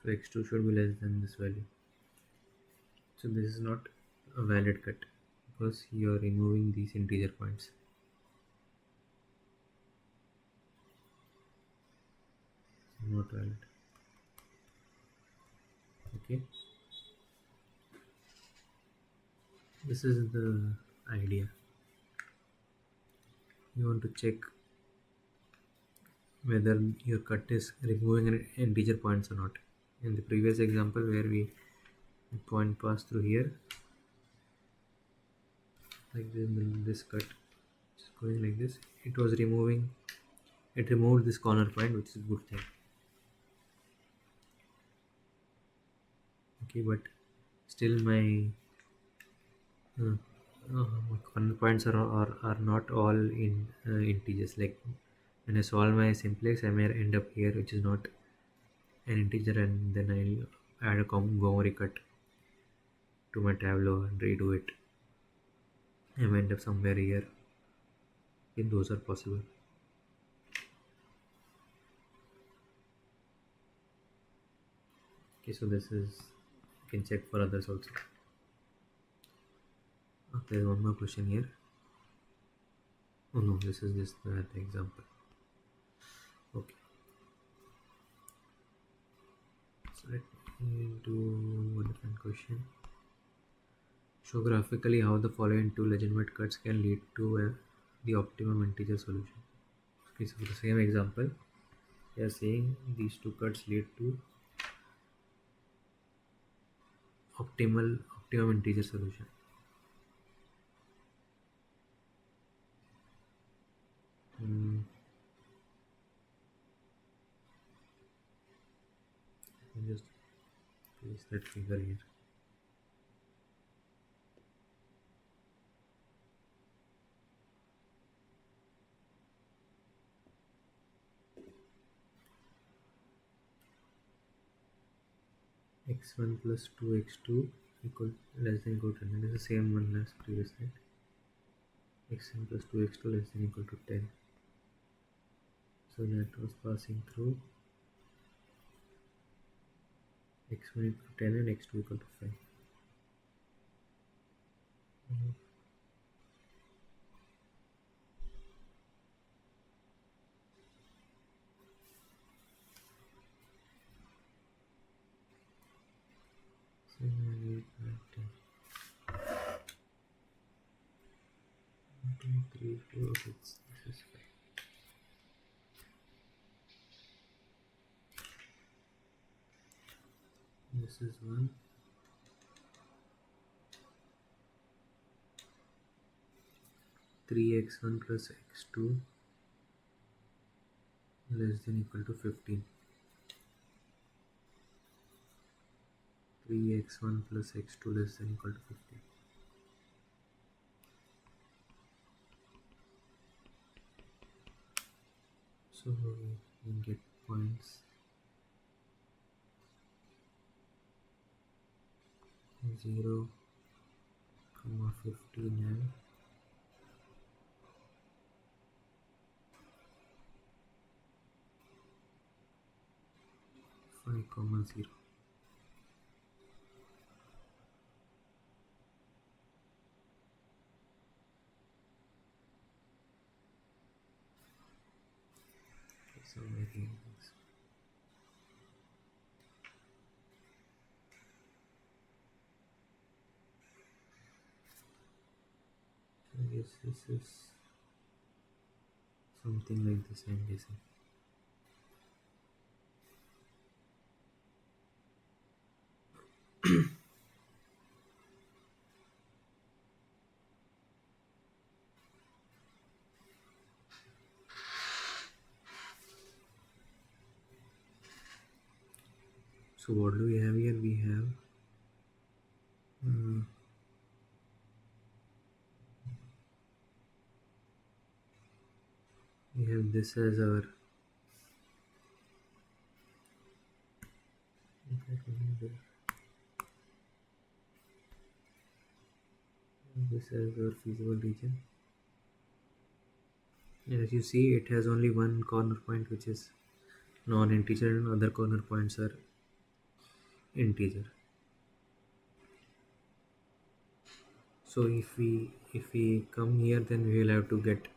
So x2 should be less than this value. So this is not a valid cut because you are removing these integer points. Not valid. Okay. This is the idea. You want to check whether your cut is removing an integer points or not. In the previous example where we point pass through here, like this cut is going like this, it was removing, it removed this corner point, which is a good thing. Okay, but still my corner points are not all in integers. Like when I solve my simplex, I may end up here, which is not an integer, and then I'll add a Montgomery cut to my tableau and redo it. I may end up somewhere here. If those are possible. Okay, so this is, you can check for others also. Okay, one more question here. Oh no, this is just the example. Okay, so let me do one different question. Show graphically how the following two legitimate cuts can lead to the optimum integer solution. Okay, so for the same example, we are saying these two cuts lead to optimum integer solution. Hmm, let me just place that figure here. X1 plus 2x2 equal less than equal to 10. That is the same one as previous, right? X1 plus 2x2 less than equal to 10. So that was passing through x1 equal to 10 and x2 equal to 5. So 8, 9, 10. 1, 2, 3, 4, okay, this is 5. This is 1. 3x1 plus x2 less than equal to 15. 3x1 plus x2 less than equal to 15. So we get points 0, 15 and 5, 0. Okay, so again, I guess this is something like this, I'm guessing. So what do we have here? Uh, we have this as our this as our feasible region. As you see, it has only one corner point which is non-integer, and other corner points are integer. So if we come here, then we will have to get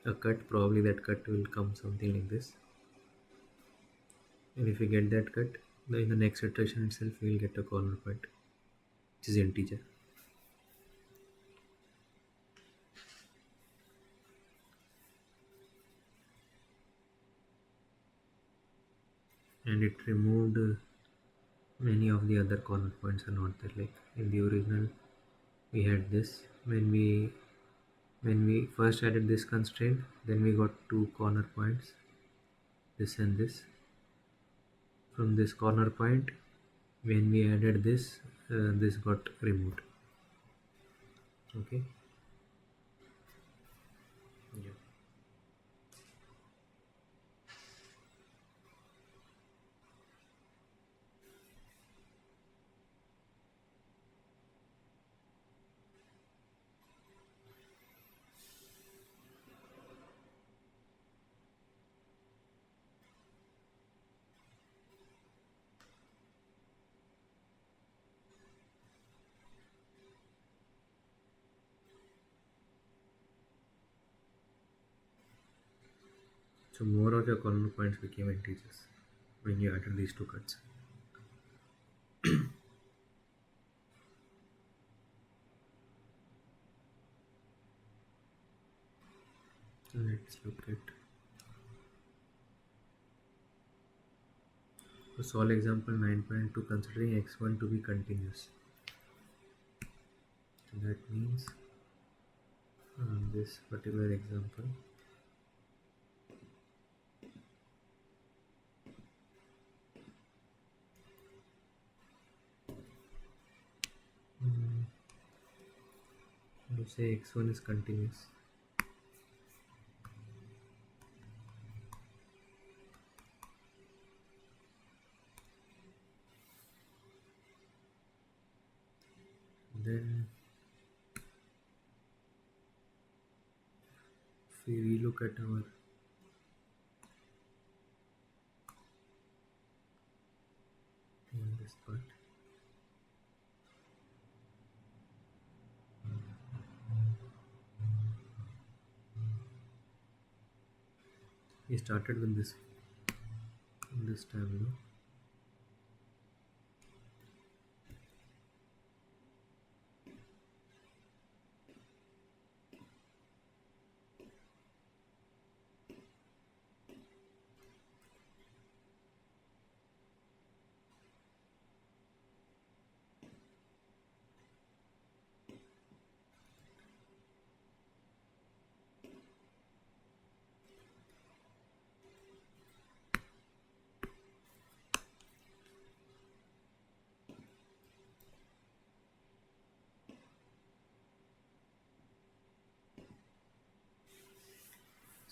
a cut. Probably that cut will come something like this. And if we get that cut, then in the next iteration itself, we will get a corner point which is integer. And it removed many of the other corner points are not there. Like in the original, we had this. When we first added this constraint, then we got two corner points, this and this. From this corner point, when we added this, this got removed. Okay. Yeah. So more of your column points became integers when you added these two cuts. Let's look at so solve example 9.2 considering x1 to be continuous. So that means this particular example, you say x1 is continuous. Then if we relook at our this part, we started with this time,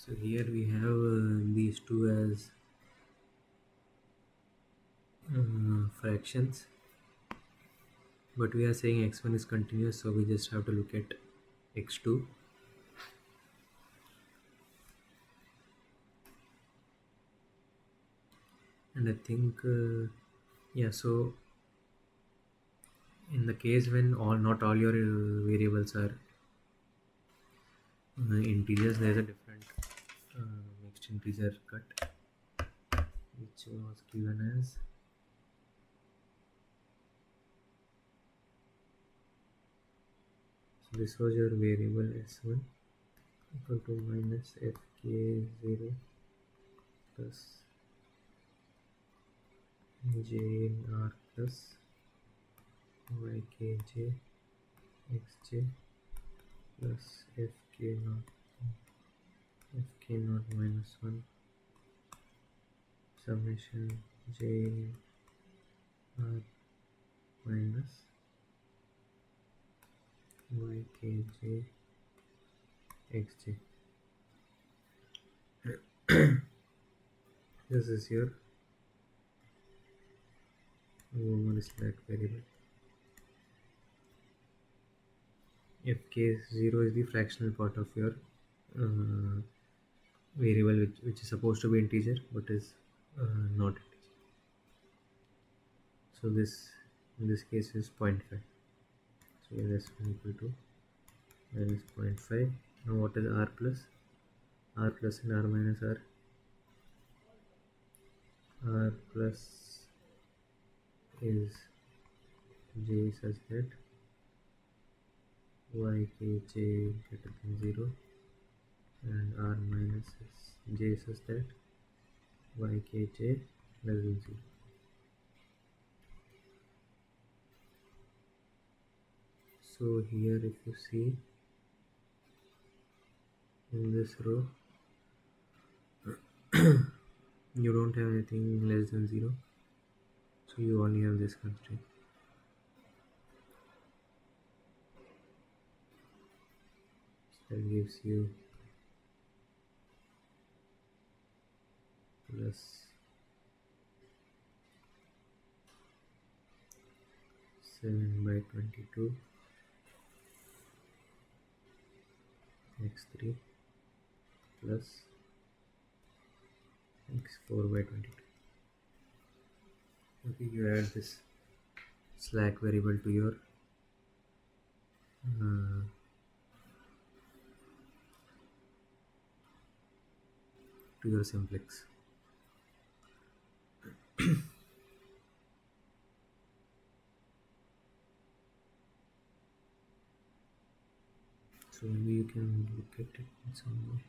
So here we have these two as fractions, but we are saying x1 is continuous, so we just have to look at x2. And I think yeah, so in the case when not all your variables are integers, there's a different mixed integer cut which was given as so this was your variable s1 equal to minus fk0 plus j in r plus ykj xj plus fk naught minus 1 summation j in r minus ykj xj. This is your over slack variable. fk0 is the fractional part of your uh, variable which is supposed to be integer but is not integer. So this in this case is 0.5. So here is equal to minus 0.5. Now what is r plus? R plus and r minus r plus is j such that ykj greater than 0 and r minus is j such that ykj less than 0. So here if you see in this row you don't have anything less than 0, so you only have this constraint. So that gives you plus 7/22 x3 plus x4/22. Okay, you add this slack variable to your uh, to your simplex. So maybe you can look at it in some way.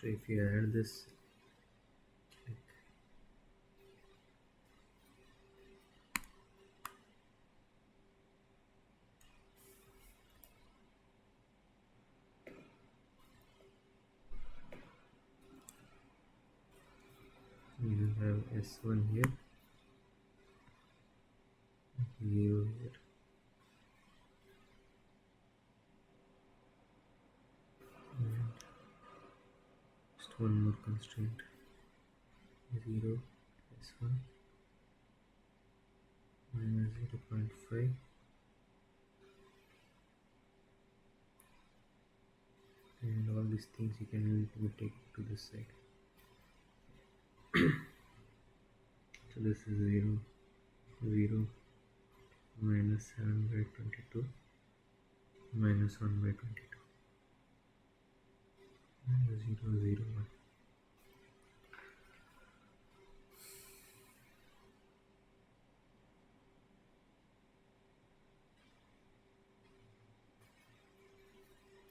So if you add this, you have S1 here, 0 here, and just one more constraint, 0, S1 minus 0.5, and all these things you can take to this side. So this is 0, 0 minus 7 by 22 minus 1 by 22 minus 0, 0, 1.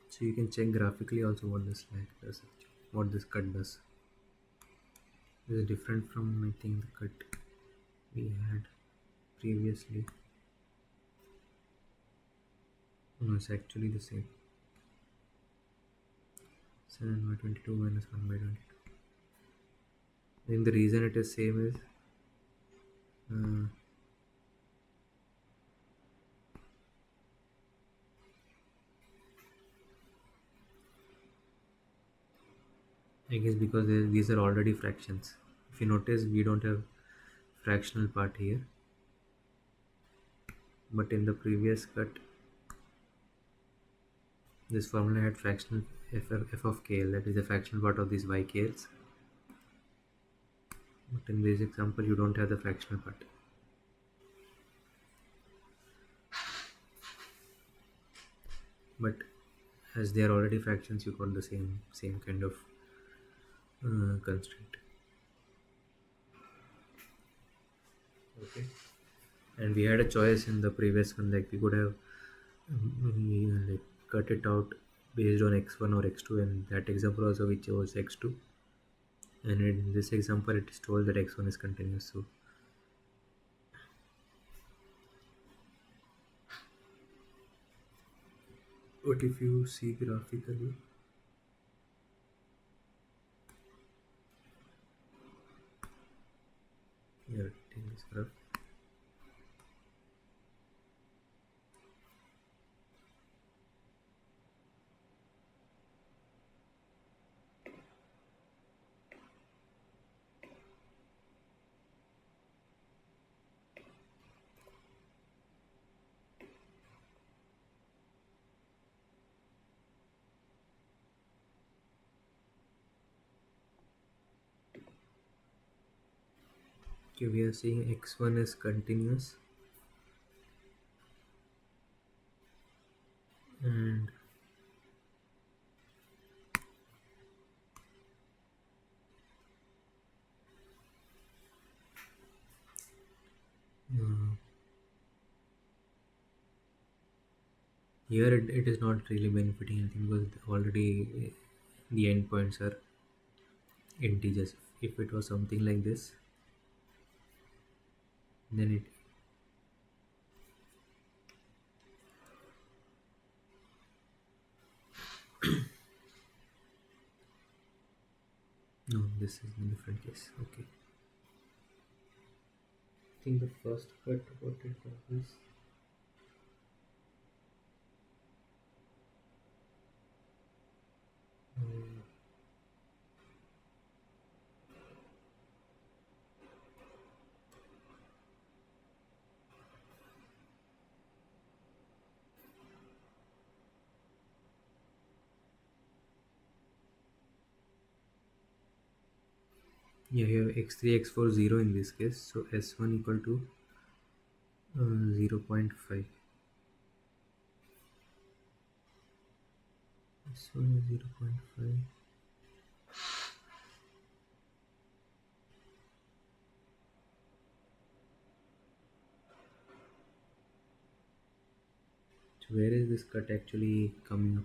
So you can check graphically also what this lag does, what this cut does. This is different from I think the cut we had previously. No, it's actually the same. 7 by 22 minus 1 by 22. I think the reason it is same is I guess because these are already fractions. If you notice, we don't have fractional part here, but in the previous cut, this formula had fractional f of kl, that is the fractional part of these ykls. But in this example, you don't have the fractional part. But as they are already fractions, you got the same kind of constraint. Okay. And we had a choice in the previous one, like we could have like cut it out based on x1 or x2, and that example also we chose x2, and in this example it is told that x1 is continuous. So what if you see graphically, here take this graph. Okay, we are seeing x1 is continuous, and uh, here it is not really benefiting anything because already the endpoints are integers. If it was something like this, then it no, this is a different case. Okay, I think the first cut what it was is Yeah, you have x3 x4 0 in this case, so s1 equal to 0.5. s1 is 0.5. So where is this cut actually coming up?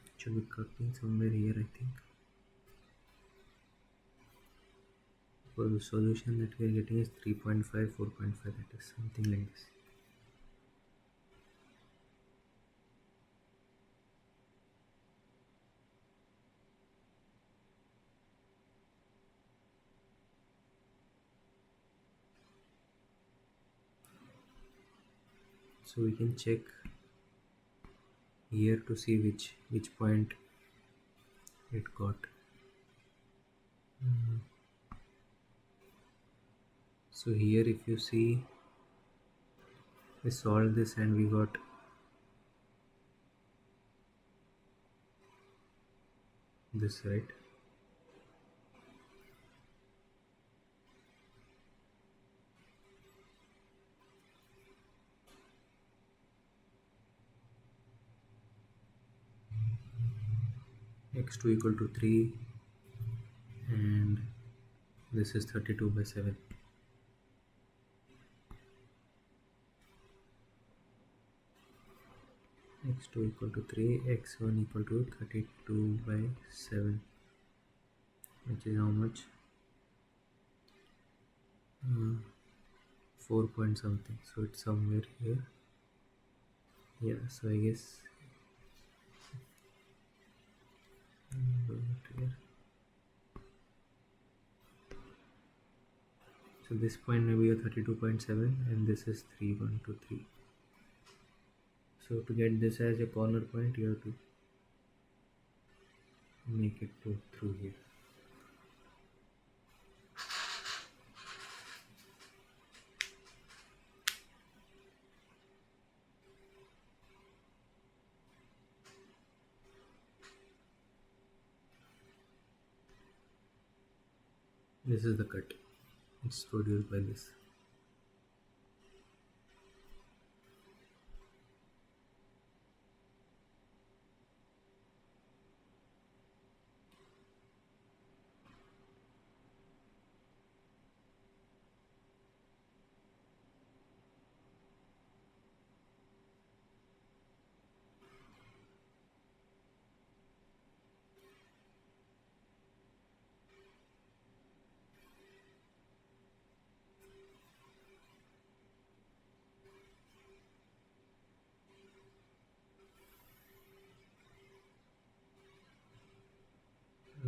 It should be cutting somewhere here, I think. For the solution that we are getting is 3.5, 4.5, that is something like this. So we can check here to see which point it got. So here if you see, we solved this and we got this, right? x2 equal to 3, and this is 32 by 7. x2 equal to 3, x1 equal to 32 by 7, which is how much? 4 point something, so it's somewhere here. Yeah, so I guess here. So this point may be a 32.7 and this is 3123. So to get this as a corner point, you have to make it to through here. This is the cut. It's produced by this.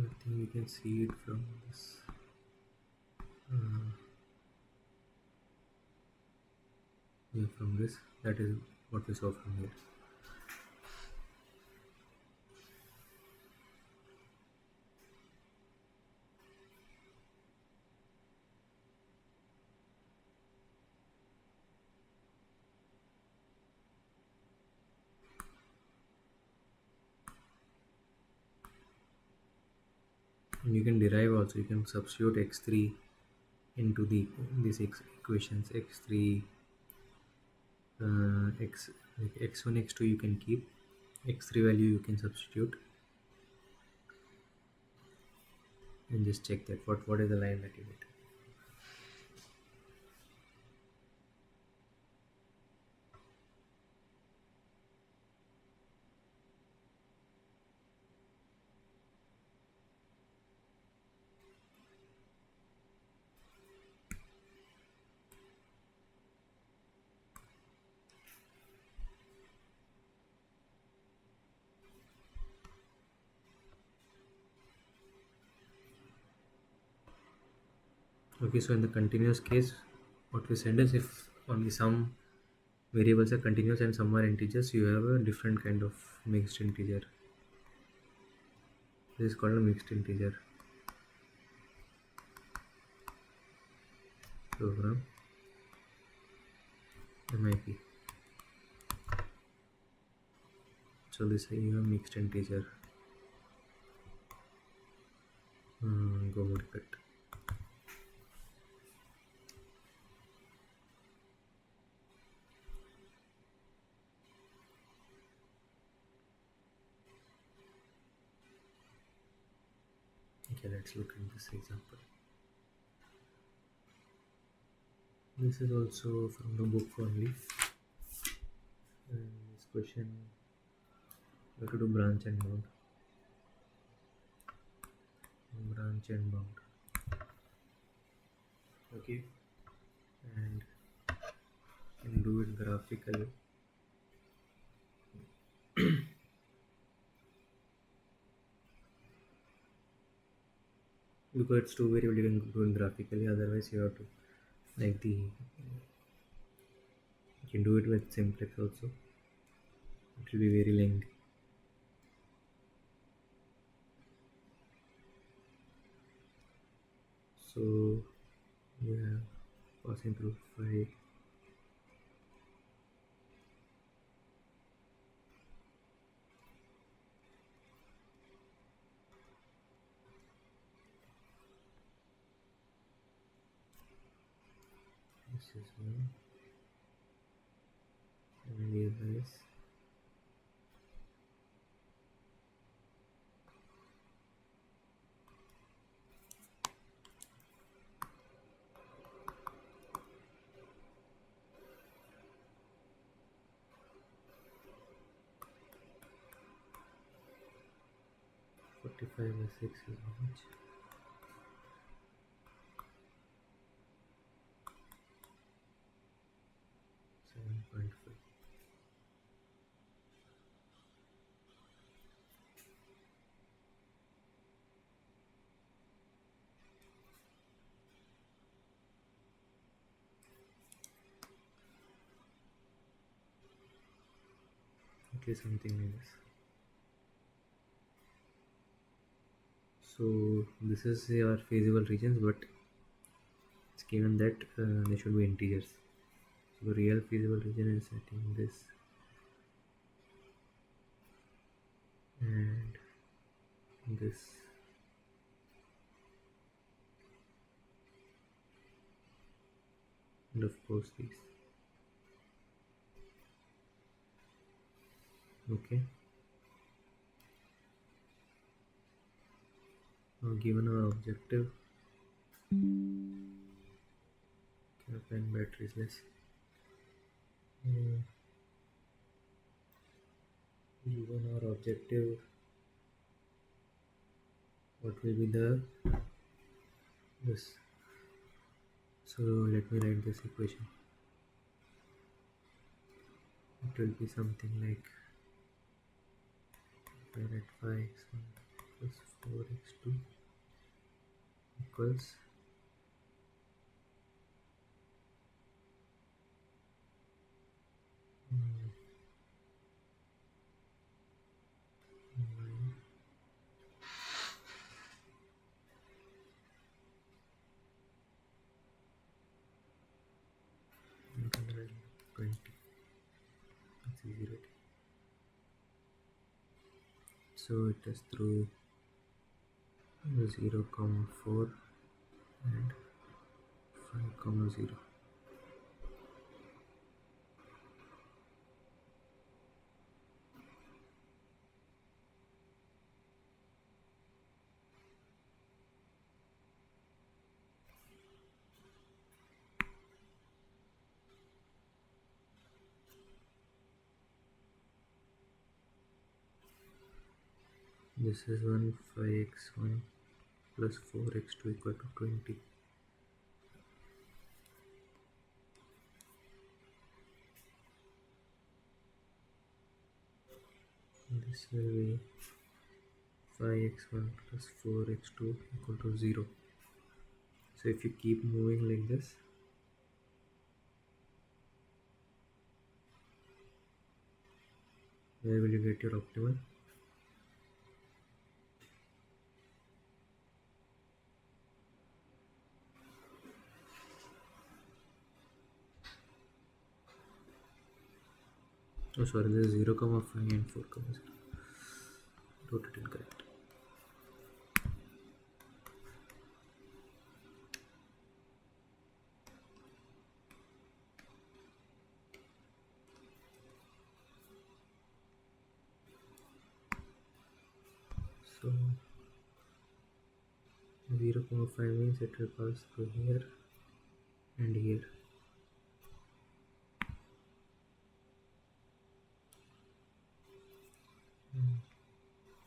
I think you can see it from this. Yeah, from this. That is what we saw from here. And you can derive also. You can substitute x3 into these equations. x3 x like x1 x2 you can keep, x3 value you can substitute, and just check that what is the line that you get. Okay, so in the continuous case, what we said is if only some variables are continuous and some are integers, you have a different kind of mixed integer. This is called a mixed integer program. MIP. So this you have mixed integer. Go modify it. Okay, let's look at this example. This is also from the book only. And this question, we have to do branch and bound. Branch and bound. Okay, and can do it graphically. Because it's too variable, you can do it graphically. Otherwise, you have to like the you can do it with simplex also. It will be very lengthy. So yeah, passing through 5. This is one, and realize 45 by 6 is how much? 7.5. Okay, something like this. So this is your feasible regions, but it's given that they should be integers. So the real feasible region is I think this, and this, and of course these. Okay. Now given our objective, cap and battery is less. Uh, Given our objective, what will be the this? So let me write this equation. It will be something like if I write 5x1 plus 4x2 equals you can write 20. It's easy, right? So it is through 0, comma 4 and 5, comma 0. This is 1 5x1 plus 4x2 equal to 20. This will be 5x1 plus 4x2 equal to 0. So if you keep moving like this, where will you get your optimal? Oh, sorry, this is 0, comma 5 and 4, comma 0. Wrote it incorrect. So 0, comma 5 means it will pass through here and here.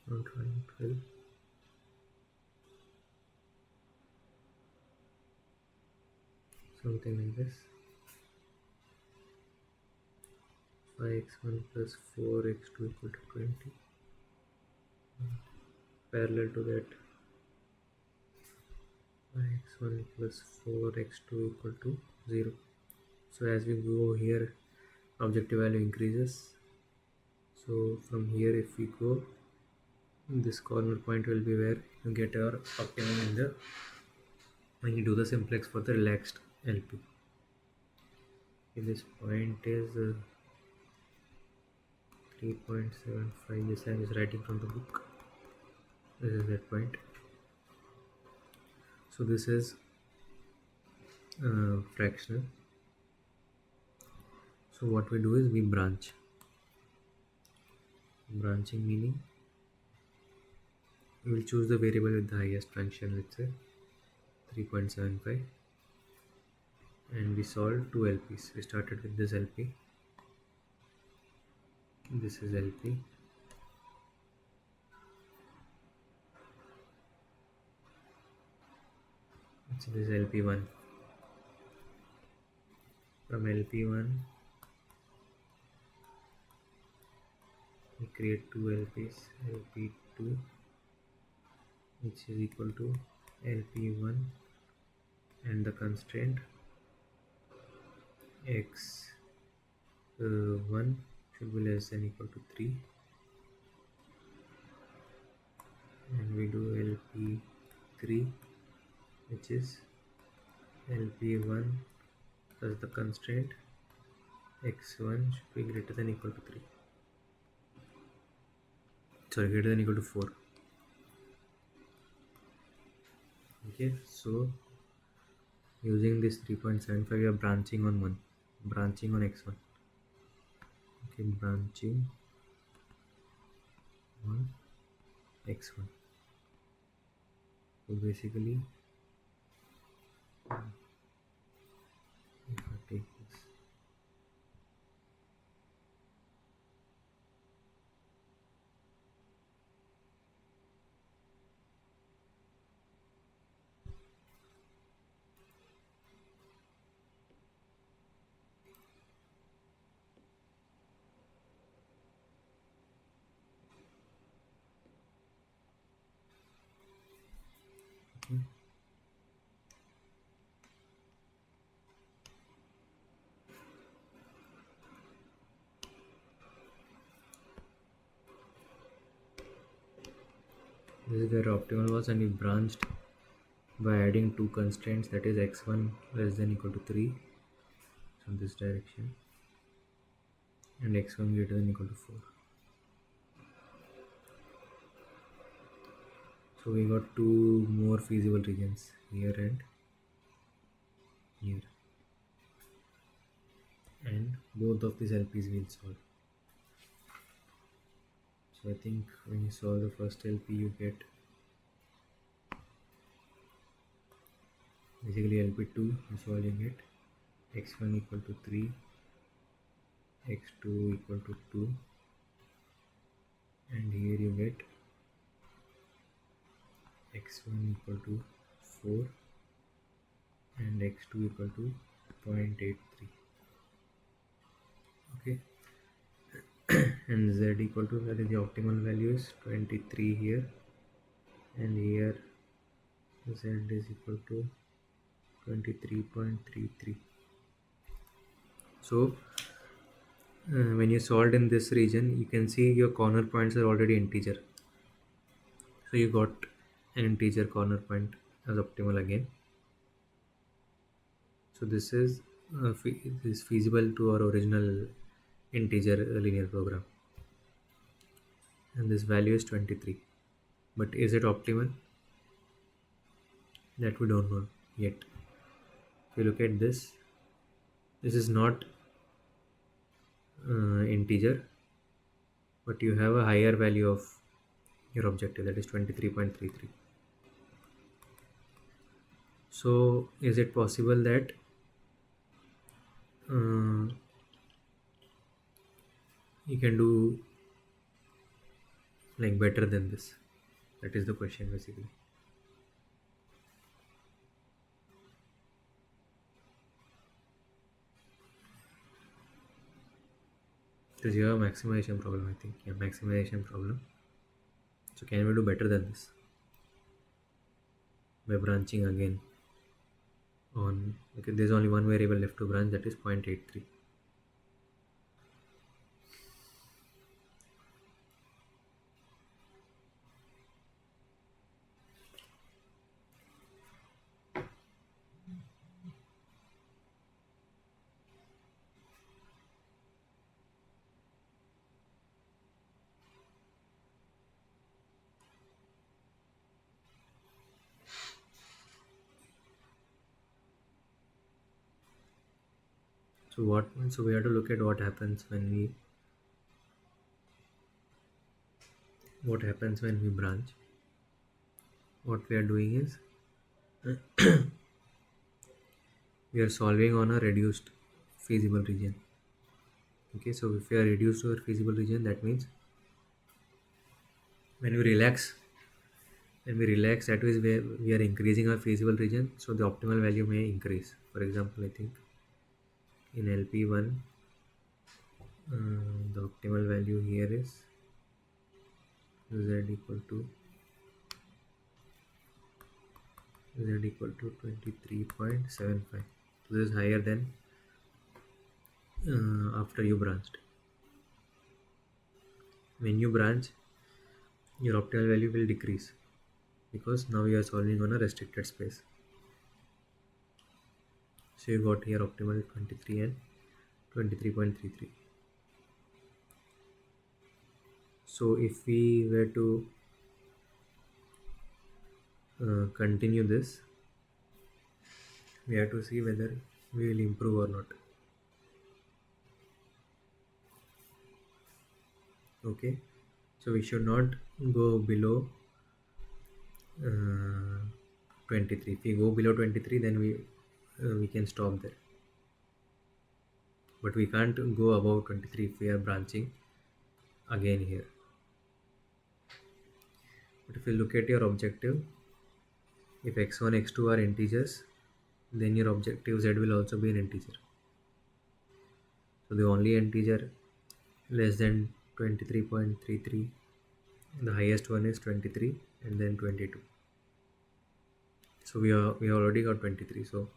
Not trying 12. Something like this. 5x1 plus 4x2 equal to 20. Parallel to that, 5x1 plus 4x2 equal to 0. So as we go here, objective value increases. So from here, if we go, this corner point will be where you get your optimum in the when you do the simplex for the relaxed LP. Okay, this point is 3.75. This I was writing from the book. This is that point. So this is fractional. So what we do is we branch. Branching meaning we will choose the variable with the highest function, let's say 3.75, and we solve two LPs. We started with this LP. This is LP. So this is LP1. From LP1 we create two LPs, LP2 which is equal to LP1 and the constraint x1 should be less than equal to 3, and we do LP3 which is LP1 plus the constraint x1 should be greater than equal to 3, sorry, greater than equal to 4. Okay, so using this 3.75 we are branching on x1. Okay, branching on x1. So basically if I take this, okay, this is where optimal was, and we branched by adding two constraints, that is x1 less than equal to 3, so this direction, and x1 greater than equal to 4. So we got two more feasible regions, here and here, and both of these LPs will solve. So I think when you solve the first LP you get basically LP2, you solving it x1 equal to 3, x2 equal to 2, and here you get x1 equal to 4 and x2 equal to 0.83. Okay, and z equal to, that is the optimal value, is 23 here, and here z is equal to 23.33. So when you solved in this region, you can see your corner points are already integer, so you got an integer corner point as optimal again. So this is feasible to our original integer linear program, and this value is 23. But is it optimal? That we don't know yet. If you look at this, this is not integer, but you have a higher value of your objective, that is 23.33. So is it possible that uh, you can do like better than this? That is the question basically. Because you have a maximization problem, I think. Yeah, maximization problem. So can we do better than this by branching again on? Okay, there's only one variable left to branch, that is 0.83. So what? So we have to look at what happens when we branch. What we are doing is we are solving on a reduced feasible region. Okay, so if we are reduced to a feasible region, that means when we relax, that is where we are increasing our feasible region, so the optimal value may increase. For example, I think in LP1, the optimal value here is z equal to 23.75. So this is higher than after you branched. When you branch, your optimal value will decrease because now you are solving on a restricted space. So you got here optimal 23 and 23.33. So if we were to continue this, we have to see whether we will improve or not. Okay, so we should not go below 23. If we go below 23, then we can stop there, but we can't go above 23 if we are branching again here. But if you look at your objective, if x1 x2 are integers, then your objective z will also be an integer. So the only integer less than 23.33, the highest one is 23 and then 22. So we already got 23. So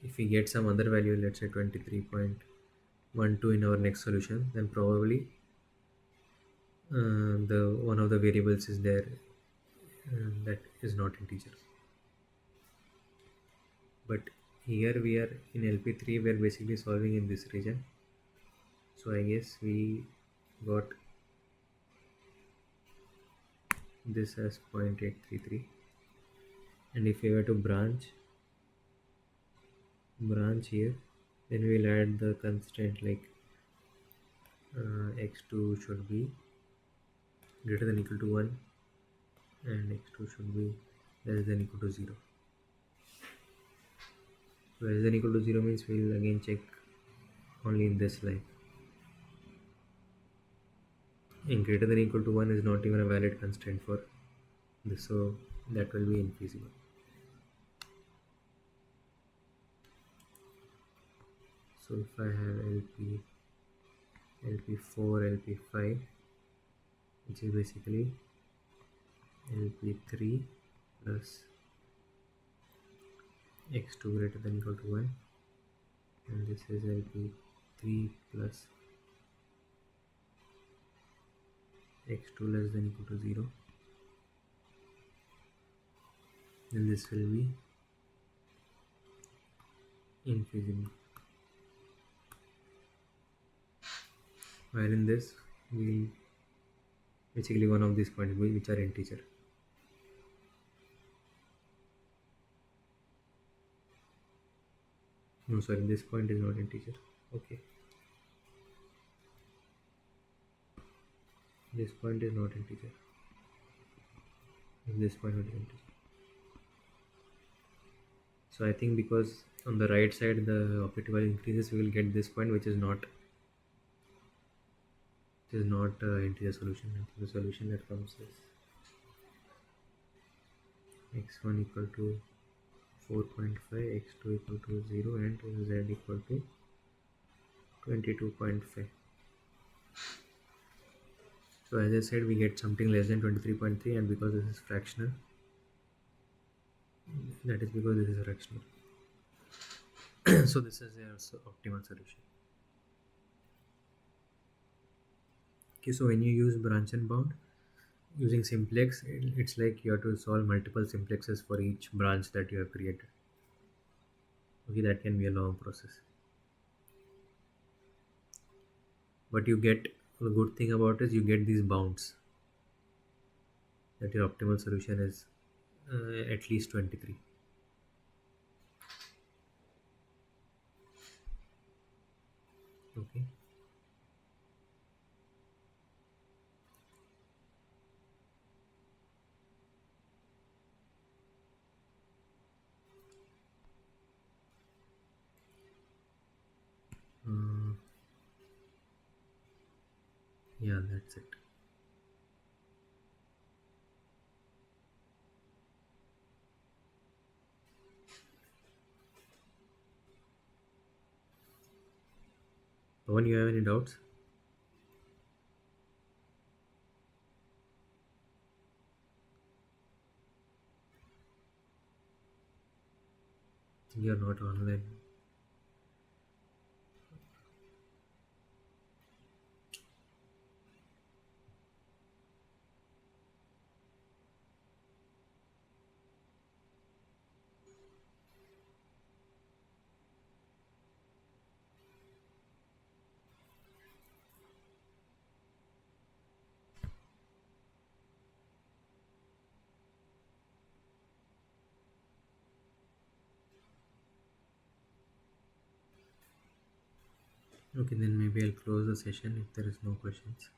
if we get some other value, let's say 23.12 in our next solution, then probably the one of the variables is there that is not integer. But here we are in LP3, we are basically solving in this region. So I guess we got this as 0.833, and if we were to branch here, then we'll add the constraint like x2 should be greater than equal to 1 and x2 should be less than equal to 0. So less than equal to 0 means we'll again check only in this line, and greater than equal to 1 is not even a valid constraint for this, so that will be infeasible. So if I have LP4, LP5, which is basically LP3 plus x2 greater than equal to 1, and this is LP3 plus x2 less than equal to 0, then this will be infeasible. While in this, we basically one of these points which are integer. No, sorry, this point is not integer. Okay, this point is not integer. This point is integer. So I think because on the right side the objective value increases, we will get this point which is not integer solution. I think the solution that comes is x1 equal to 4.5, x2 equal to 0, and z equal to 22.5. So as I said, we get something less than 23.3, and because this is fractional, that is because this is fractional. So this is a optimal solution. Okay, so when you use branch and bound using simplex, it's like you have to solve multiple simplexes for each branch that you have created. Okay, that can be a long process, but you get, the good thing about is you get these bounds that your optimal solution is at least 23. Okay. uh, yeah, that's it. When you have any doubts? You're not online. Okay, then maybe I'll close the session if there is no questions.